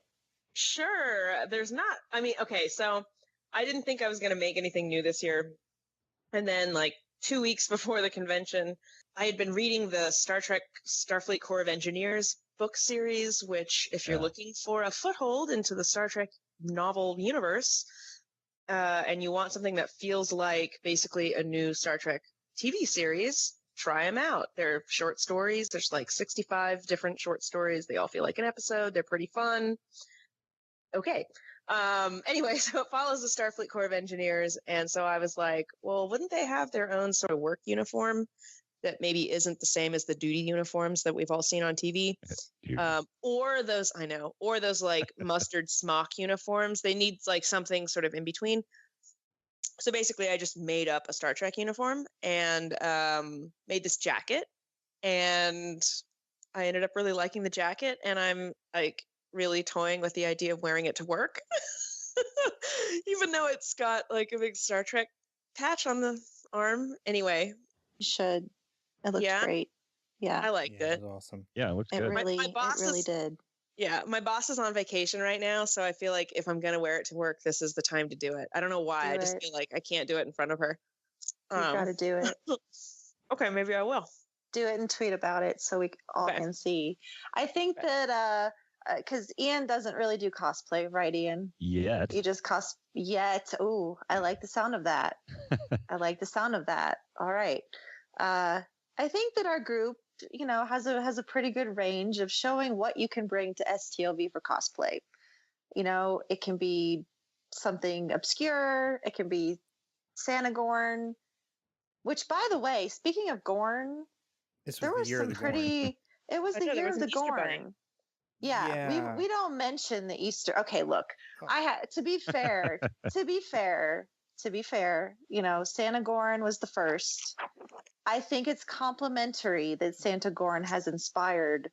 Sure. There's not. I mean, okay, so I didn't think I was going to make anything new this year. And then, like, 2 weeks before the convention, I had been reading the Star Trek Starfleet Corps of Engineers book series, which, if you're looking for a foothold into the Star Trek novel universe, and you want something that feels like basically a new Star Trek TV series, try them out. They're short stories. There's like 65 different short stories. They all feel like an episode. They're pretty fun. Okay. Anyway, so it follows the Starfleet Corps of Engineers, and so I was like, well, wouldn't they have their own sort of work uniform that maybe isn't the same as the duty uniforms that we've all seen on TV? Or those like mustard smock uniforms. They need like something sort of in between. So basically I just made up a Star Trek uniform and made this jacket, and I ended up really liking the jacket, and I'm like really toying with the idea of wearing it to work, even though it's got like a big Star Trek patch on the arm. Anyway, you should. It looks great. Yeah, I liked it. It was awesome. Yeah, it looks good. It really did. Yeah, my boss is on vacation right now, so I feel like if I'm gonna wear it to work, this is the time to do it. I don't know why. I just feel like I can't do it in front of her. You gotta do it. Okay, maybe I will. Do it and tweet about it so we all can see. I think that because Ian doesn't really do cosplay, right, Ian? Yet. You just yet. Ooh, I like the sound of that. I like the sound of that. All right. I think that our group, has a pretty good range of showing what you can bring to STLV for cosplay. It can be something obscure. It can be Santa Gorn, which, by the way, speaking of Gorn, there was some pretty. It was the year of the Gorn. Yeah, we don't mention the Easter. Okay, look, to be fair, Santa Gorn was the first. I think it's complimentary that Santa Gorn has inspired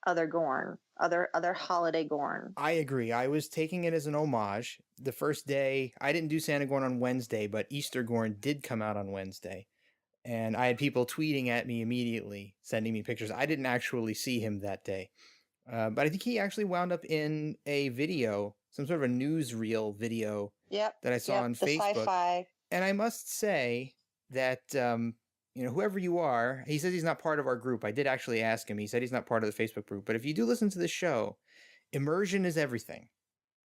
other Gorn, other holiday Gorn. I agree. I was taking it as an homage. The first day, I didn't do Santa Gorn on Wednesday, but Easter Gorn did come out on Wednesday. And I had people tweeting at me immediately, sending me pictures. I didn't actually see him that day. But I think he actually wound up in a video, some sort of a newsreel video that I saw on Facebook. Sci-fi. And I must say that, whoever you are, he says he's not part of our group. I did actually ask him. He said he's not part of the Facebook group. But if you do listen to the show, immersion is everything.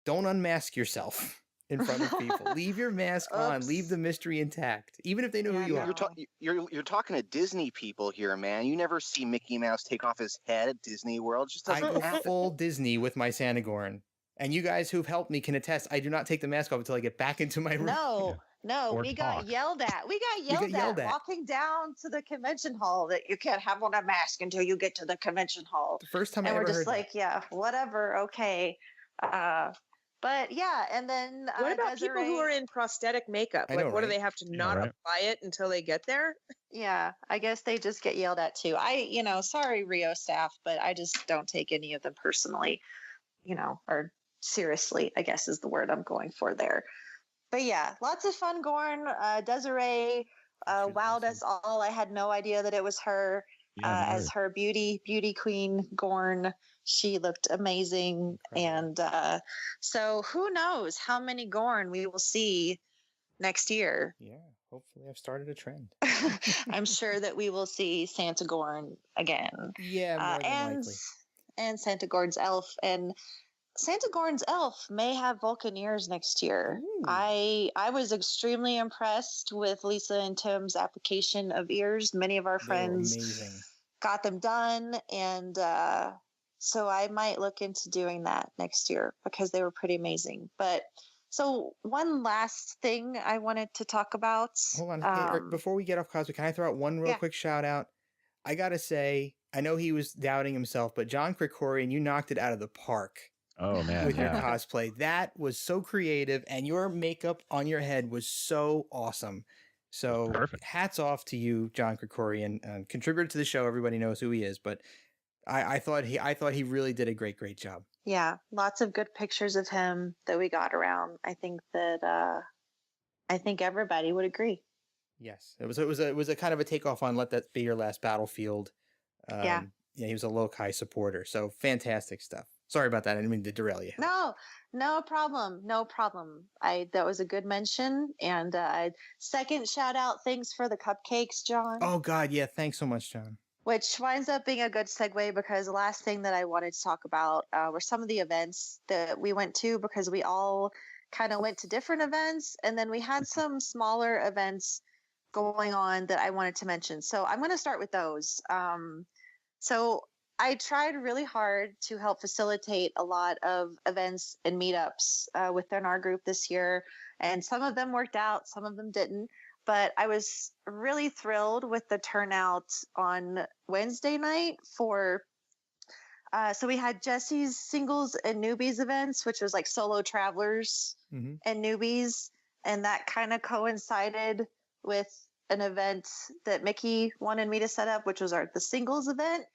Don't unmask yourself in front of people. Leave your mask on. Leave the mystery intact, even if they know who you are. You're talking to Disney people here, man. You never see Mickey Mouse take off his head at Disney World. Just I go full Disney with my Santa Gorn. And you guys who've helped me can attest, I do not take the mask off until I get back into my room. No, No, Or we talk. got yelled at. We got got yelled yelled at at. walking down to the convention hall that you can't have on a mask until you get to the convention hall. The first time I And we're ever just heard like, yeah, whatever, okay. But yeah, and then What about people who Desiree- are in prosthetic makeup? I Like, know, what do right? they have to Yeah, not right. apply it until they get there? Yeah, I guess they just get yelled at too. Sorry, Rio staff, but I just don't take any of them personally, or seriously, I guess is the word I'm going for there. But yeah, lots of fun, Gorn. Desiree She was wowed awesome. us all. I had no idea that it was her Yeah, as her beauty queen, Gorn. She looked amazing. Incredible. And so who knows how many Gorn we will see next year. Yeah, hopefully I've started a trend. I'm sure that we will see Santa Gorn again. Yeah, more than likely. And Santa Gorn's elf. And Santa Gorn's elf may have Vulcan ears next year. Ooh. I was extremely impressed with Lisa and Tim's application of ears. Many of our They were friends amazing. got them done, and so I might look into doing that next year because they were pretty amazing. But so one last thing I wanted to talk about. Hold on. Hey, Eric, before we get off Cosby, can I throw out one real Yeah. quick shout out? I got to say, I know he was doubting himself, but John Krikorian, you knocked it out of the park Oh man, with your yeah. cosplay. That was so creative, and your makeup on your head was so awesome. So Perfect. hats off to you, John Krikorian, contributor to the show. Everybody knows who he is, but I thought he really did a great job. Yeah, lots of good pictures of him that we got around. I think everybody would agree. Yes, it was a kind of a takeoff on Let That Be Your Last Battlefield. Yeah, he was a Lokai supporter, so fantastic stuff. Sorry about that. I didn't mean to derail you. No problem. That was a good mention. And second shout out, thanks for the cupcakes, John. Oh God, yeah, thanks so much, John. Which winds up being a good segue because the last thing that I wanted to talk about were some of the events that we went to, because we all kind of went to different events, and then we had some smaller events going on that I wanted to mention. So I'm going to start with those. So I tried really hard to help facilitate a lot of events and meetups within our group this year, and some of them worked out, some of them didn't. But I was really thrilled with the turnout on Wednesday night for. So we had Jesse's singles and newbies events, which was like solo travelers and newbies, and that kind of coincided with an event that Mickey wanted me to set up, which was the singles event.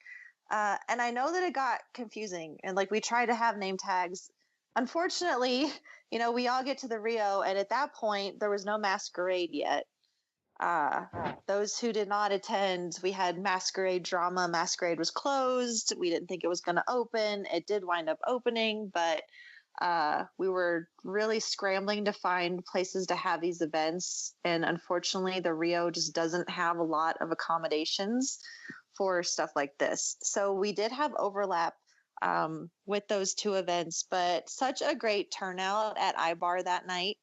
And I know that it got confusing, and like we tried to have name tags. Unfortunately, we all get to the Rio, and at that point there was no masquerade yet. Those who did not attend, we had masquerade drama. Masquerade was closed. We didn't think it was going to open. It did wind up opening, but we were really scrambling to find places to have these events. And unfortunately, the Rio just doesn't have a lot of accommodations for stuff like this. So we did have overlap with those two events, but such a great turnout at iBar that night.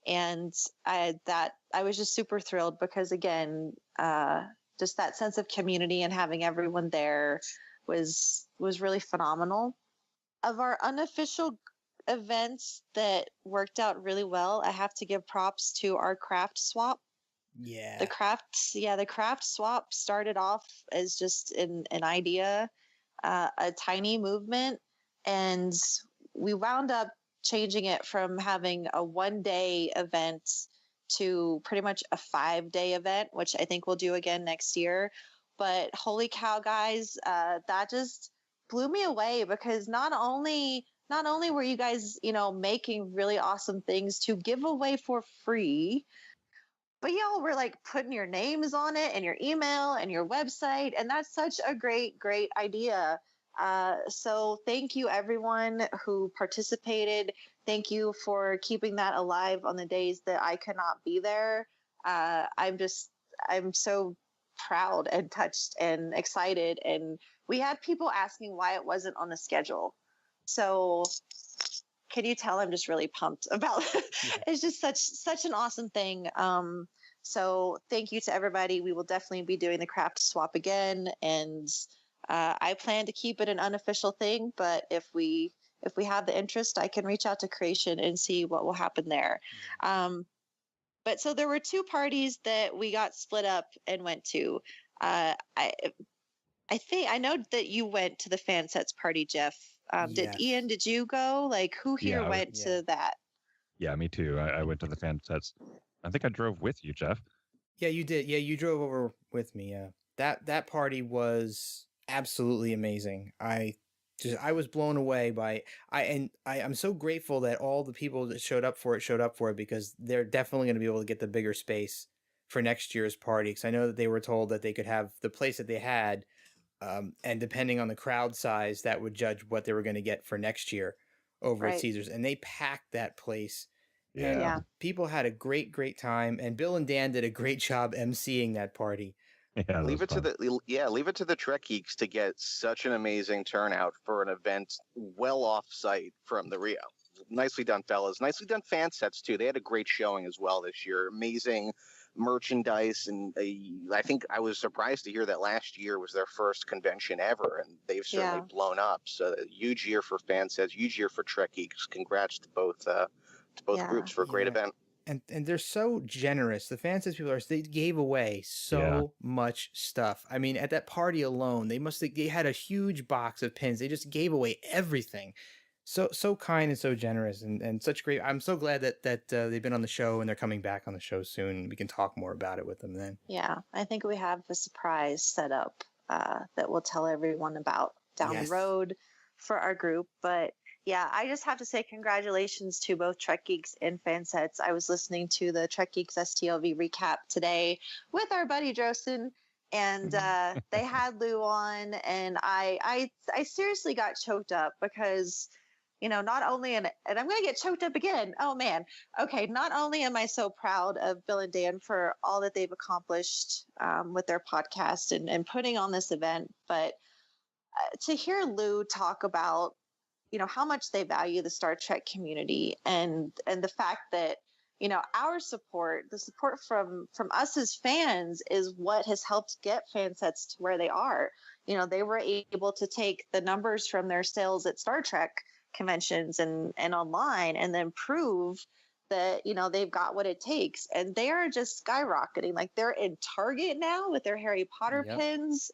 And I was just super thrilled because, again, just that sense of community and having everyone there was really phenomenal. Of our unofficial events that worked out really well, I have to give props to our craft swap. Yeah. The craft swap started off as just an idea, a tiny movement, and we wound up changing it from having a 1-day event to pretty much a 5-day event, which I think we'll do again next year. But holy cow, guys, that just blew me away, because not only were you guys, making really awesome things to give away for free, but y'all were like putting your names on it and your email and your website. And that's such a great idea. So thank you everyone who participated. Thank you for keeping that alive on the days that I could not be there. I'm so proud and touched and excited. And we had people asking why it wasn't on the schedule. So can you tell I'm just really pumped about it? It's just such an awesome thing. So thank you to everybody. We will definitely be doing the craft swap again. And I plan to keep it an unofficial thing, but if we have the interest, I can reach out to Creation and see what will happen there. But But so there were two parties that we got split up and went to. I think I know that you went to the FanSets party, Jeff. Yes. Did you go? Like, who here Yeah, went to that? Yeah, me too. I went to the FanSets. I think I drove with you, Jeff. Yeah, you did. Yeah, you drove over with me. Yeah, that party was absolutely amazing. I was blown away by I'm so grateful that all the people that showed up for it because they're definitely going to be able to get the bigger space for next year's party. Because I know that they were told that they could have the place that they had, and depending on the crowd size, that would judge what they were going to get for next year over at Right. Caesars. And they packed that place. Yeah. And Yeah. people had a great time. And Bill and Dan did a great job emceeing that party. Yeah, that Leave was it to fun. leave it to the Trek geeks to get such an amazing turnout for an event well off site from the Rio. Nicely done, fellas. Nicely done FanSets too. They had a great showing as well this year. Amazing merchandise, and I think I was surprised to hear that last year was their first convention ever, and they've certainly Yeah. blown up. So a huge year for FanSets, huge year for Trek geeks. Congrats to both Yeah. groups for a great Yeah. event. And they're so generous. The FanSets people they gave away so much stuff. I mean, at that party alone, they had a huge box of pins. They just gave away everything. So kind and so generous and such great. I'm so glad that they've been on the show and they're coming back on the show soon. We can talk more about it with them then. Yeah. I think we have a surprise set up that we'll tell everyone about down Yes. the road for our group. But yeah, I just have to say congratulations to both Trek Geeks and FanSets. I was listening to the Trek Geeks STLV recap today with our buddy Drosin, and they had Lou on, and I seriously got choked up because, you know, not only and I'm going to get choked up again. Oh man. Okay. Not only am I so proud of Bill and Dan for all that they've accomplished with their podcast and putting on this event, but to hear Lou talk about, you know, how much they value the Star Trek community and the fact that, you know, our support, the support from us as fans is what has helped get FanSets to where they are. You know, they were able to take the numbers from their sales at Star Trek conventions and online and then prove that, you know, they've got what it takes, and they are just skyrocketing. Like, they're in Target now with their Harry Potter Yep. pins.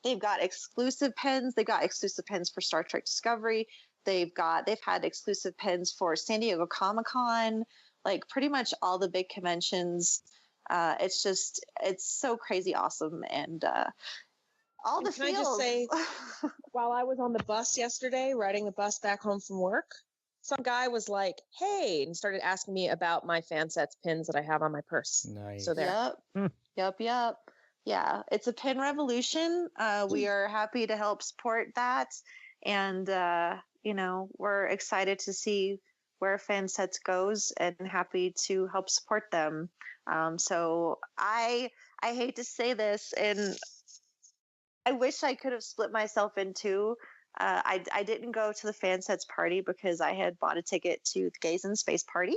They've got exclusive pins. They've got exclusive pins for Star Trek Discovery. They've had exclusive pins for San Diego Comic-Con, like pretty much all the big conventions. It's so crazy awesome. And all And the can I just feels. say, while I was on the bus yesterday, riding the bus back home from work, some guy was like, "Hey," and started asking me about my FanSets pins that I have on my purse. Nice. So there. Yep. Yeah, it's a pin revolution. We are happy to help support that. And, you know, we're excited to see where FanSets goes and happy to help support them. So I hate to say this, and I wish I could have split myself in two. I didn't go to the FanSets party because I had bought a ticket to the Gaze in Space party.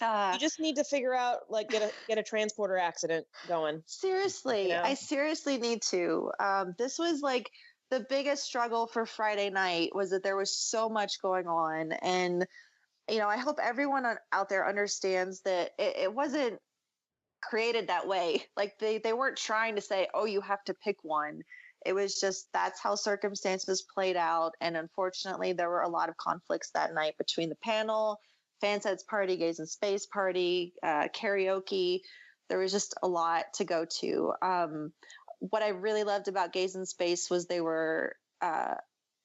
You just need to figure out, like, get a transporter accident going. Seriously, You know? I seriously need to. This was like the biggest struggle for Friday night was that there was so much going on. And, you know, I hope everyone out there understands that it wasn't created that way. Like they weren't trying to say, oh, you have to pick one. It was just that's how circumstances played out. And unfortunately, there were a lot of conflicts that night between the panel, FanSets party, Gaze in Space party, karaoke. There was just a lot to go to. What I really loved about Gaze in Space was they were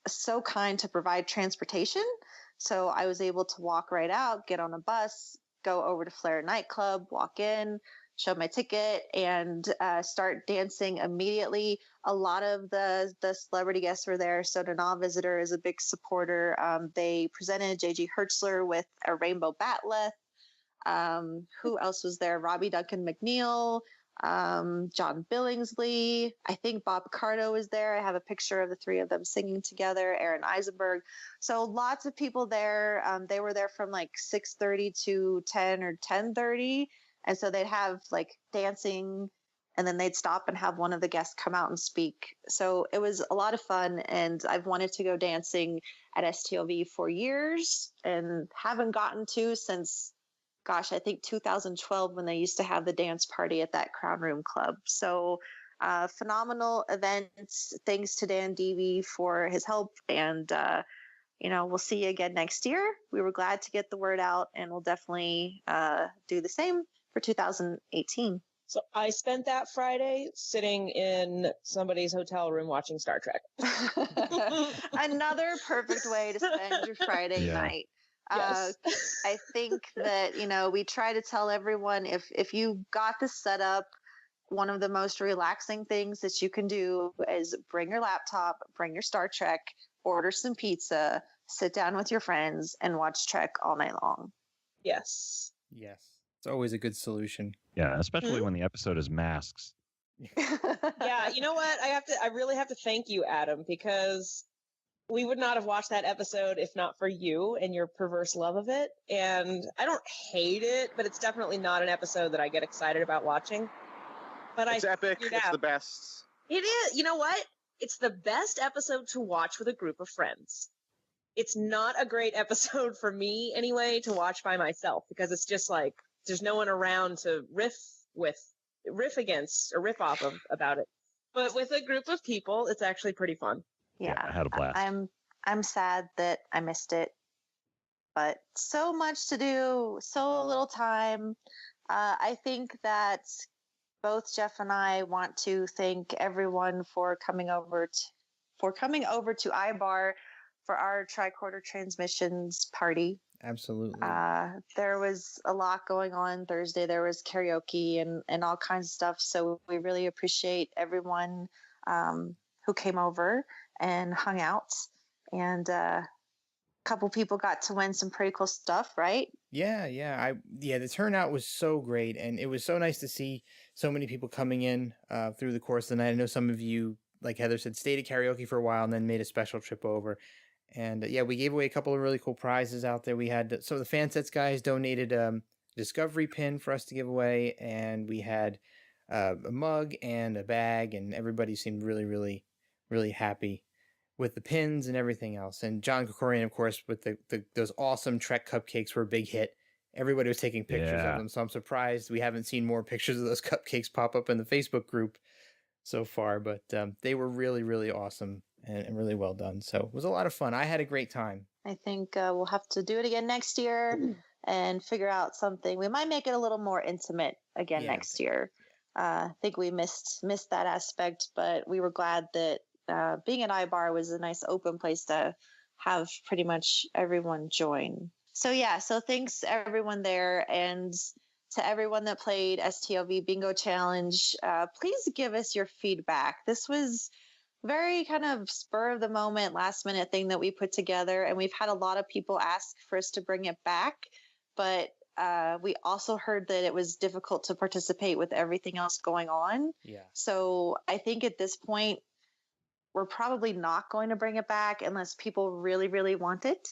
so kind to provide transportation. So I was able to walk right out, get on a bus, go over to Flair nightclub, walk in, show my ticket, and start dancing immediately. A lot of the celebrity guests were there. So Nana Visitor is a big supporter. They presented J.G. Hertzler with a rainbow batleth. Who else was there? Robbie Duncan McNeil, John Billingsley. I think Bob Picardo was there. I have a picture of the three of them singing together. Aaron Eisenberg. So lots of people there. They were there from like 6:30 to 10 or 10:30. And so they'd have like dancing, and then they'd stop and have one of the guests come out and speak. So it was a lot of fun, and I've wanted to go dancing at STLV for years and haven't gotten to since gosh, I think 2012 when they used to have the dance party at that Crown Room Club. So phenomenal event. Thanks to Dan Deevy for his help. And, we'll see you again next year. We were glad to get the word out, and we'll definitely do the same for 2018. So I spent that Friday sitting in somebody's hotel room watching Star Trek. Another perfect way to spend your Friday night. Yes. I think that, we try to tell everyone if you got this set up, one of the most relaxing things that you can do is bring your laptop, bring your Star Trek, order some pizza, sit down with your friends, and watch Trek all night long. Yes. Yes. It's always a good solution. Yeah, especially when the episode is masks. Yeah, you know what? I really have to thank you, Adam, because we would not have watched that episode if not for you and your perverse love of it. And I don't hate it, but it's definitely not an episode that I get excited about watching. But it's epic. It's the best. It is. You know what? It's the best episode to watch with a group of friends. It's not a great episode for me anyway to watch by myself, because it's just like there's no one around to riff against or riff off of about it. But with a group of people, it's actually pretty fun. Yeah, I had a blast. I'm sad that I missed it, but so much to do, so little time. I think that both Jeff and I want to thank everyone for coming over to iBar for our Tricorder Transmissions party. Absolutely. There was a lot going on Thursday. There was karaoke and all kinds of stuff. So we really appreciate everyone who came over and hung out. And a couple people got to win some pretty cool stuff, right? Yeah. The turnout was so great, and it was so nice to see so many people coming in through the course of the night. I know some of you, like Heather said, stayed at karaoke for a while and then made a special trip over. And we gave away a couple of really cool prizes out there. We had some of the FanSets guys donated a Discovery pin for us to give away, and we had a mug and a bag, and everybody seemed really, really, really happy with the pins and everything else. And John Kokorian, of course, with those awesome Trek cupcakes were a big hit. Everybody was taking pictures of them, so I'm surprised we haven't seen more pictures of those cupcakes pop up in the Facebook group so far, but they were really, really awesome and really well done. So it was a lot of fun. I had a great time. I think we'll have to do it again next year and figure out something. We might make it a little more intimate again next year. I think we missed that aspect, but we were glad that being at iBar was a nice open place to have pretty much everyone join. So thanks everyone there, and to everyone that played STLV Bingo Challenge. Please give us your feedback. This was very kind of spur of the moment, last minute thing that we put together, and we've had a lot of people ask for us to bring it back, but we also heard that it was difficult to participate with everything else going on. So I think at this point we're probably not going to bring it back unless people really, really want it.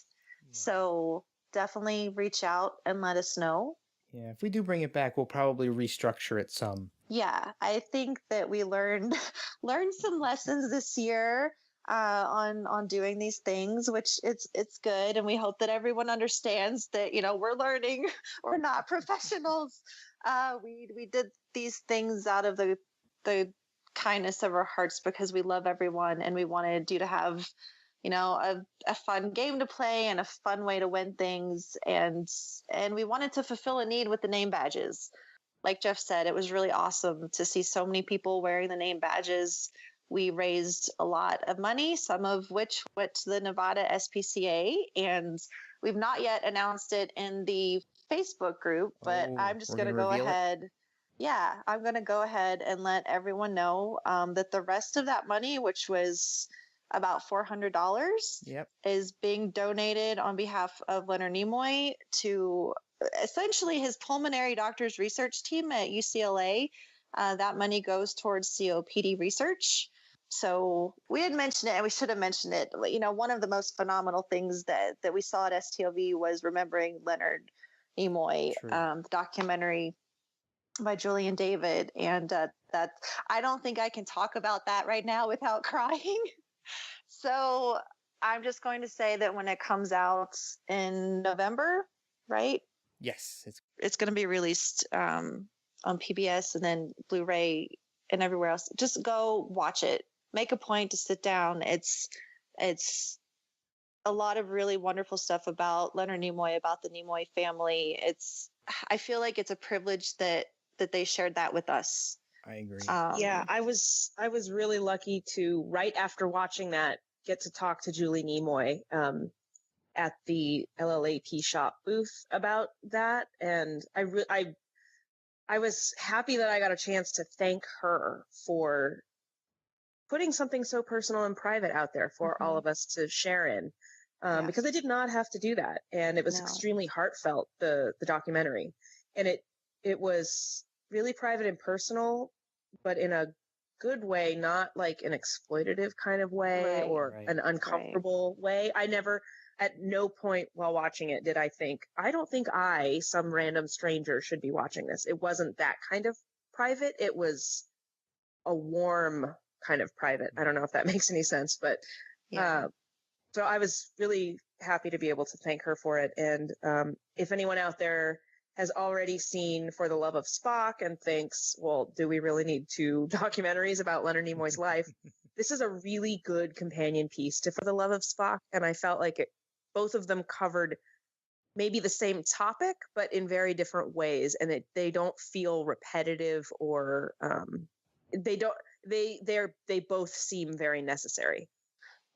So definitely reach out and let us know. If we do bring it back, we'll probably restructure it some. I think that we learned some lessons this year on doing these things, which it's good, and we hope that everyone understands that we're learning. We're not professionals. We did these things out of the kindness of our hearts because we love everyone, and we wanted you to have a fun game to play and a fun way to win things, and we wanted to fulfill a need with the name badges. Like Jeff said, it was really awesome to see so many people wearing the name badges. We raised a lot of money, some of which went to the Nevada SPCA, and we've not yet announced it in the Facebook group, but I'm just going to go ahead. I'm going to go ahead and let everyone know that the rest of that money, which was about $400, is being donated on behalf of Leonard Nimoy to essentially his pulmonary doctors research team at UCLA. That money goes towards COPD research. So we had mentioned it, and we should have mentioned it. One of the most phenomenal things that we saw at STLV was remembering Leonard Nimoy, the documentary by Julian David. And that I don't think I can talk about that right now without crying. So I'm just going to say that when it comes out in November, right? Yes, It's going to be released on PBS and then Blu-ray and everywhere else. Just go watch it. Make a point to sit down. It's a lot of really wonderful stuff about Leonard Nimoy, about the Nimoy family. I feel like it's a privilege that they shared that with us. I agree. Yeah, I was really lucky to, right after watching that, get to talk to Julie Nimoy at the LLAP shop booth about that, and I was happy that I got a chance to thank her for putting something so personal and private out there for all of us to share in, because I did not have to do that, and it was extremely heartfelt, the documentary, and it was really private and personal, but in a good way, not like an exploitative kind of way or an uncomfortable way. At no point while watching it did I think, I don't think some random stranger, should be watching this. It wasn't that kind of private. It was a warm kind of private. I don't know if that makes any sense, but so I was really happy to be able to thank her for it. And if anyone out there has already seen For the Love of Spock and thinks, well, do we really need 2 documentaries about Leonard Nimoy's life? This is a really good companion piece to For the Love of Spock, and I felt like both of them covered maybe the same topic, but in very different ways, and they don't feel repetitive or they both seem very necessary.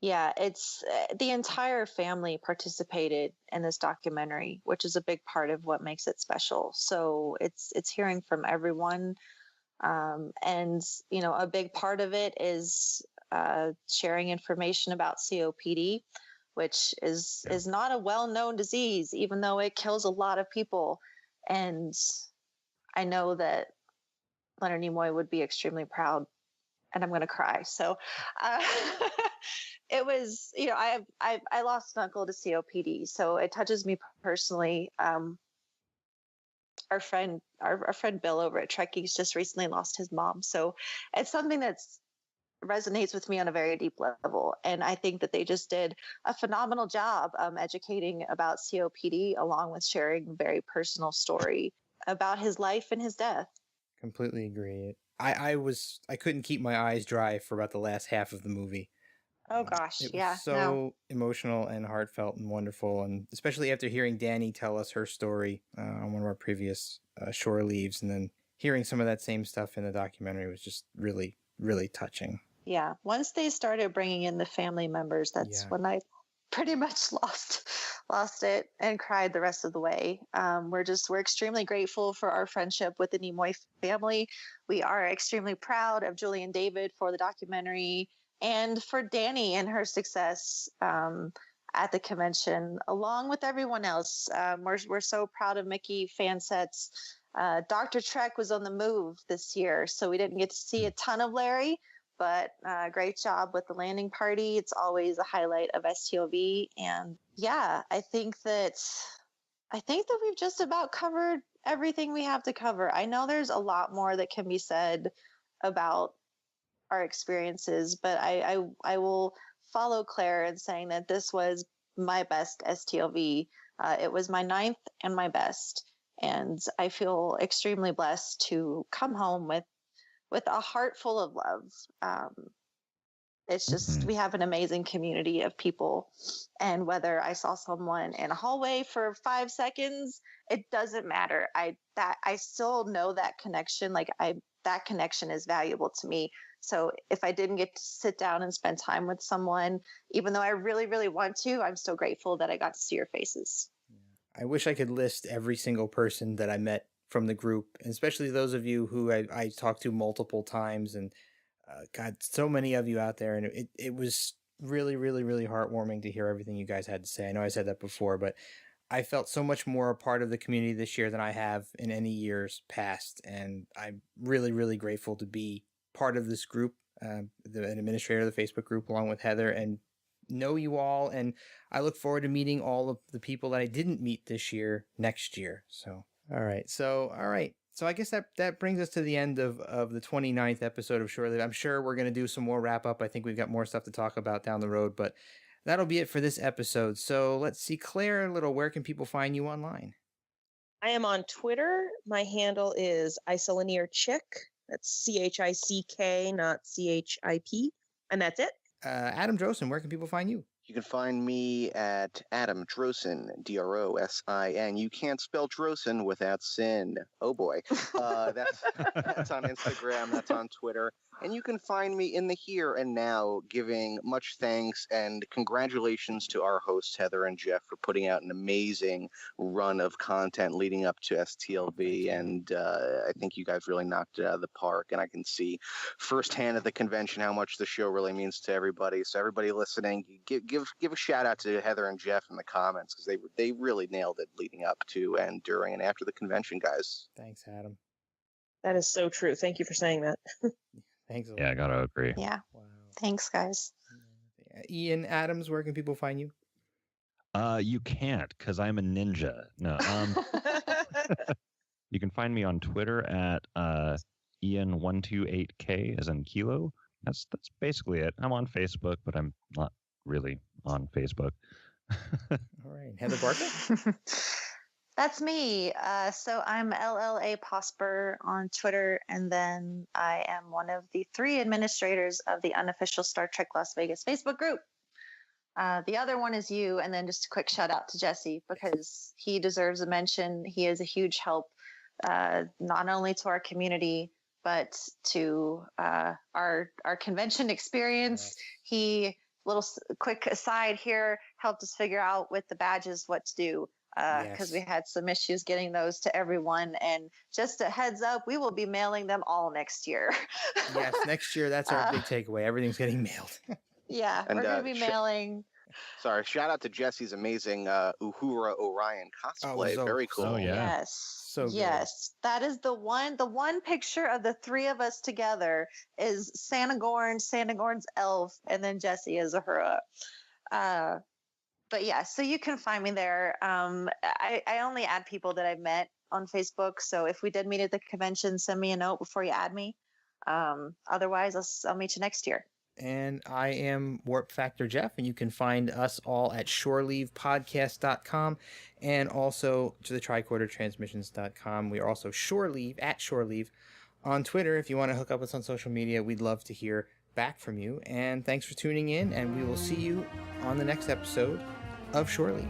Yeah, it's the entire family participated in this documentary, which is a big part of what makes it special. So it's hearing from everyone, and a big part of it is sharing information about COPD, which is not a well-known disease, even though it kills a lot of people. And I know that Leonard Nimoy would be extremely proud, and I'm going to cry. So it was, I lost an uncle to COPD, so it touches me personally. Our friend Bill over at Trekkie's just recently lost his mom, so it's something that's resonates with me on a very deep level. And I think that they just did a phenomenal job educating about COPD, along with sharing a very personal story about his life and his death. Completely agree. I couldn't keep my eyes dry for about the last half of the movie. Oh gosh, it was so emotional and heartfelt and wonderful, and especially after hearing Danny tell us her story on one of our previous Shore Leaves, and then hearing some of that same stuff in the documentary was just really, really touching. Yeah, once they started bringing in the family members, that's when I pretty much lost it and cried the rest of the way. We're extremely grateful for our friendship with the Nimoy family. We are extremely proud of Julie and David for the documentary, and for Danny and her success at the convention, along with everyone else. We're so proud of Mickey, FanSets. Dr. Trek was on the move this year, so we didn't get to see a ton of Larry, but great job with the landing party. It's always a highlight of STLV. And I think that we've just about covered everything we have to cover. I know there's a lot more that can be said about our experiences, but I will follow Claire in saying that this was my best STLV. It was my 9th and my best, and I feel extremely blessed to come home with a heart full of love. It's just we have an amazing community of people, and whether I saw someone in a hallway for 5 seconds, it doesn't matter. I still know that connection. That connection is valuable to me. So if I didn't get to sit down and spend time with someone, even though I really, really want to, I'm still grateful that I got to see your faces. I wish I could list every single person that I met from the group, and especially those of you who I talked to multiple times, and God, so many of you out there. And it was really, really, really heartwarming to hear everything you guys had to say. I know I said that before, but I felt so much more a part of the community this year than I have in any years past. And I'm really, really grateful to be part of this group, an administrator of the Facebook group, along with Heather, and know you all. And I look forward to meeting all of the people that I didn't meet this year next year. So, all right. So I guess that brings us to the end of the 29th episode of Shore Leave. I'm sure we're going to do some more wrap up. I think we've got more stuff to talk about down the road, but that'll be it for this episode. So let's see, Claire, where can people find you online? I am on Twitter. My handle is IsolinearChick. That's CHICK, not CHIP. And that's it. Adam Drosin, where can people find you? You can find me at Adam Drosin, Drosin. You can't spell Drosin without sin. Oh boy. That's on Instagram. That's on Twitter. And you can find me in the here and now giving much thanks and congratulations to our hosts, Heather and Jeff, for putting out an amazing run of content leading up to STLV. And I think you guys really knocked it out of the park. And I can see firsthand at the convention how much the show really means to everybody. So everybody listening, give a shout out to Heather and Jeff in the comments, because they really nailed it leading up to and during and after the convention, guys. Thanks, Adam. That is so true. Thank you for saying that. Thanks a lot. Yeah, I gotta agree. Yeah. Wow. Thanks, guys. Ian Adams, where can people find you? You can't, because I'm a ninja. No. You can find me on Twitter at Ian128K, as in kilo. That's basically it. I'm on Facebook, but I'm not really on Facebook. All right. Heather Barker? That's me. So I'm LLA Posper on Twitter, and then I am one of the 3 administrators of the unofficial Star Trek Las Vegas Facebook group. The other one is you, and then just a quick shout out to Jesse, because he deserves a mention. He is a huge help, not only to our community, but to our convention experience. He, quick aside here, helped us figure out with the badges what to do, because we had some issues getting those to everyone. And just a heads up, we will be mailing them all next year. Yes, next year. That's our big takeaway. Everything's getting mailed. Yeah, And, we're going to be mailing. Sorry, shout out to Jesse's amazing Uhura Orion cosplay. Very cool. Oh, yeah. Yes. So good. Yes. That is the one picture of the 3 of us together is Santa Gorn's elf, and then Jesse is Uhura. But yeah, so you can find me there. I only add people that I've met on Facebook. So if we did meet at the convention, send me a note before you add me. Otherwise, I'll meet you next year. And I am Warp Factor Jeff, and you can find us all at shoreleavepodcast.com and also to the tricordertransmissions.com. We are also at shoreleave on Twitter. If you want to hook up with us on social media, we'd love to hear back from you. And thanks for tuning in, and we will see you on the next episode of Shore Leave.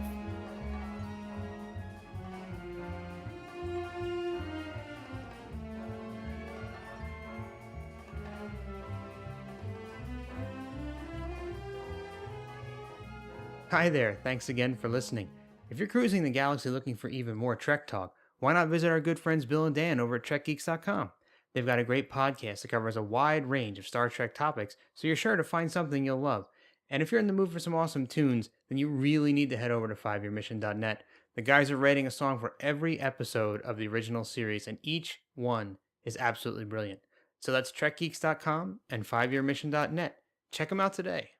Hi there, thanks again for listening. If you're cruising the galaxy looking for even more Trek talk, why not visit our good friends Bill and Dan over at TrekGeeks.com? They've got a great podcast that covers a wide range of Star Trek topics, so you're sure to find something you'll love. And if you're in the mood for some awesome tunes, then you really need to head over to 5yearmission.net. The guys are writing a song for every episode of the original series, and each one is absolutely brilliant. So that's TrekGeeks.com and 5yearmission.net. Check them out today.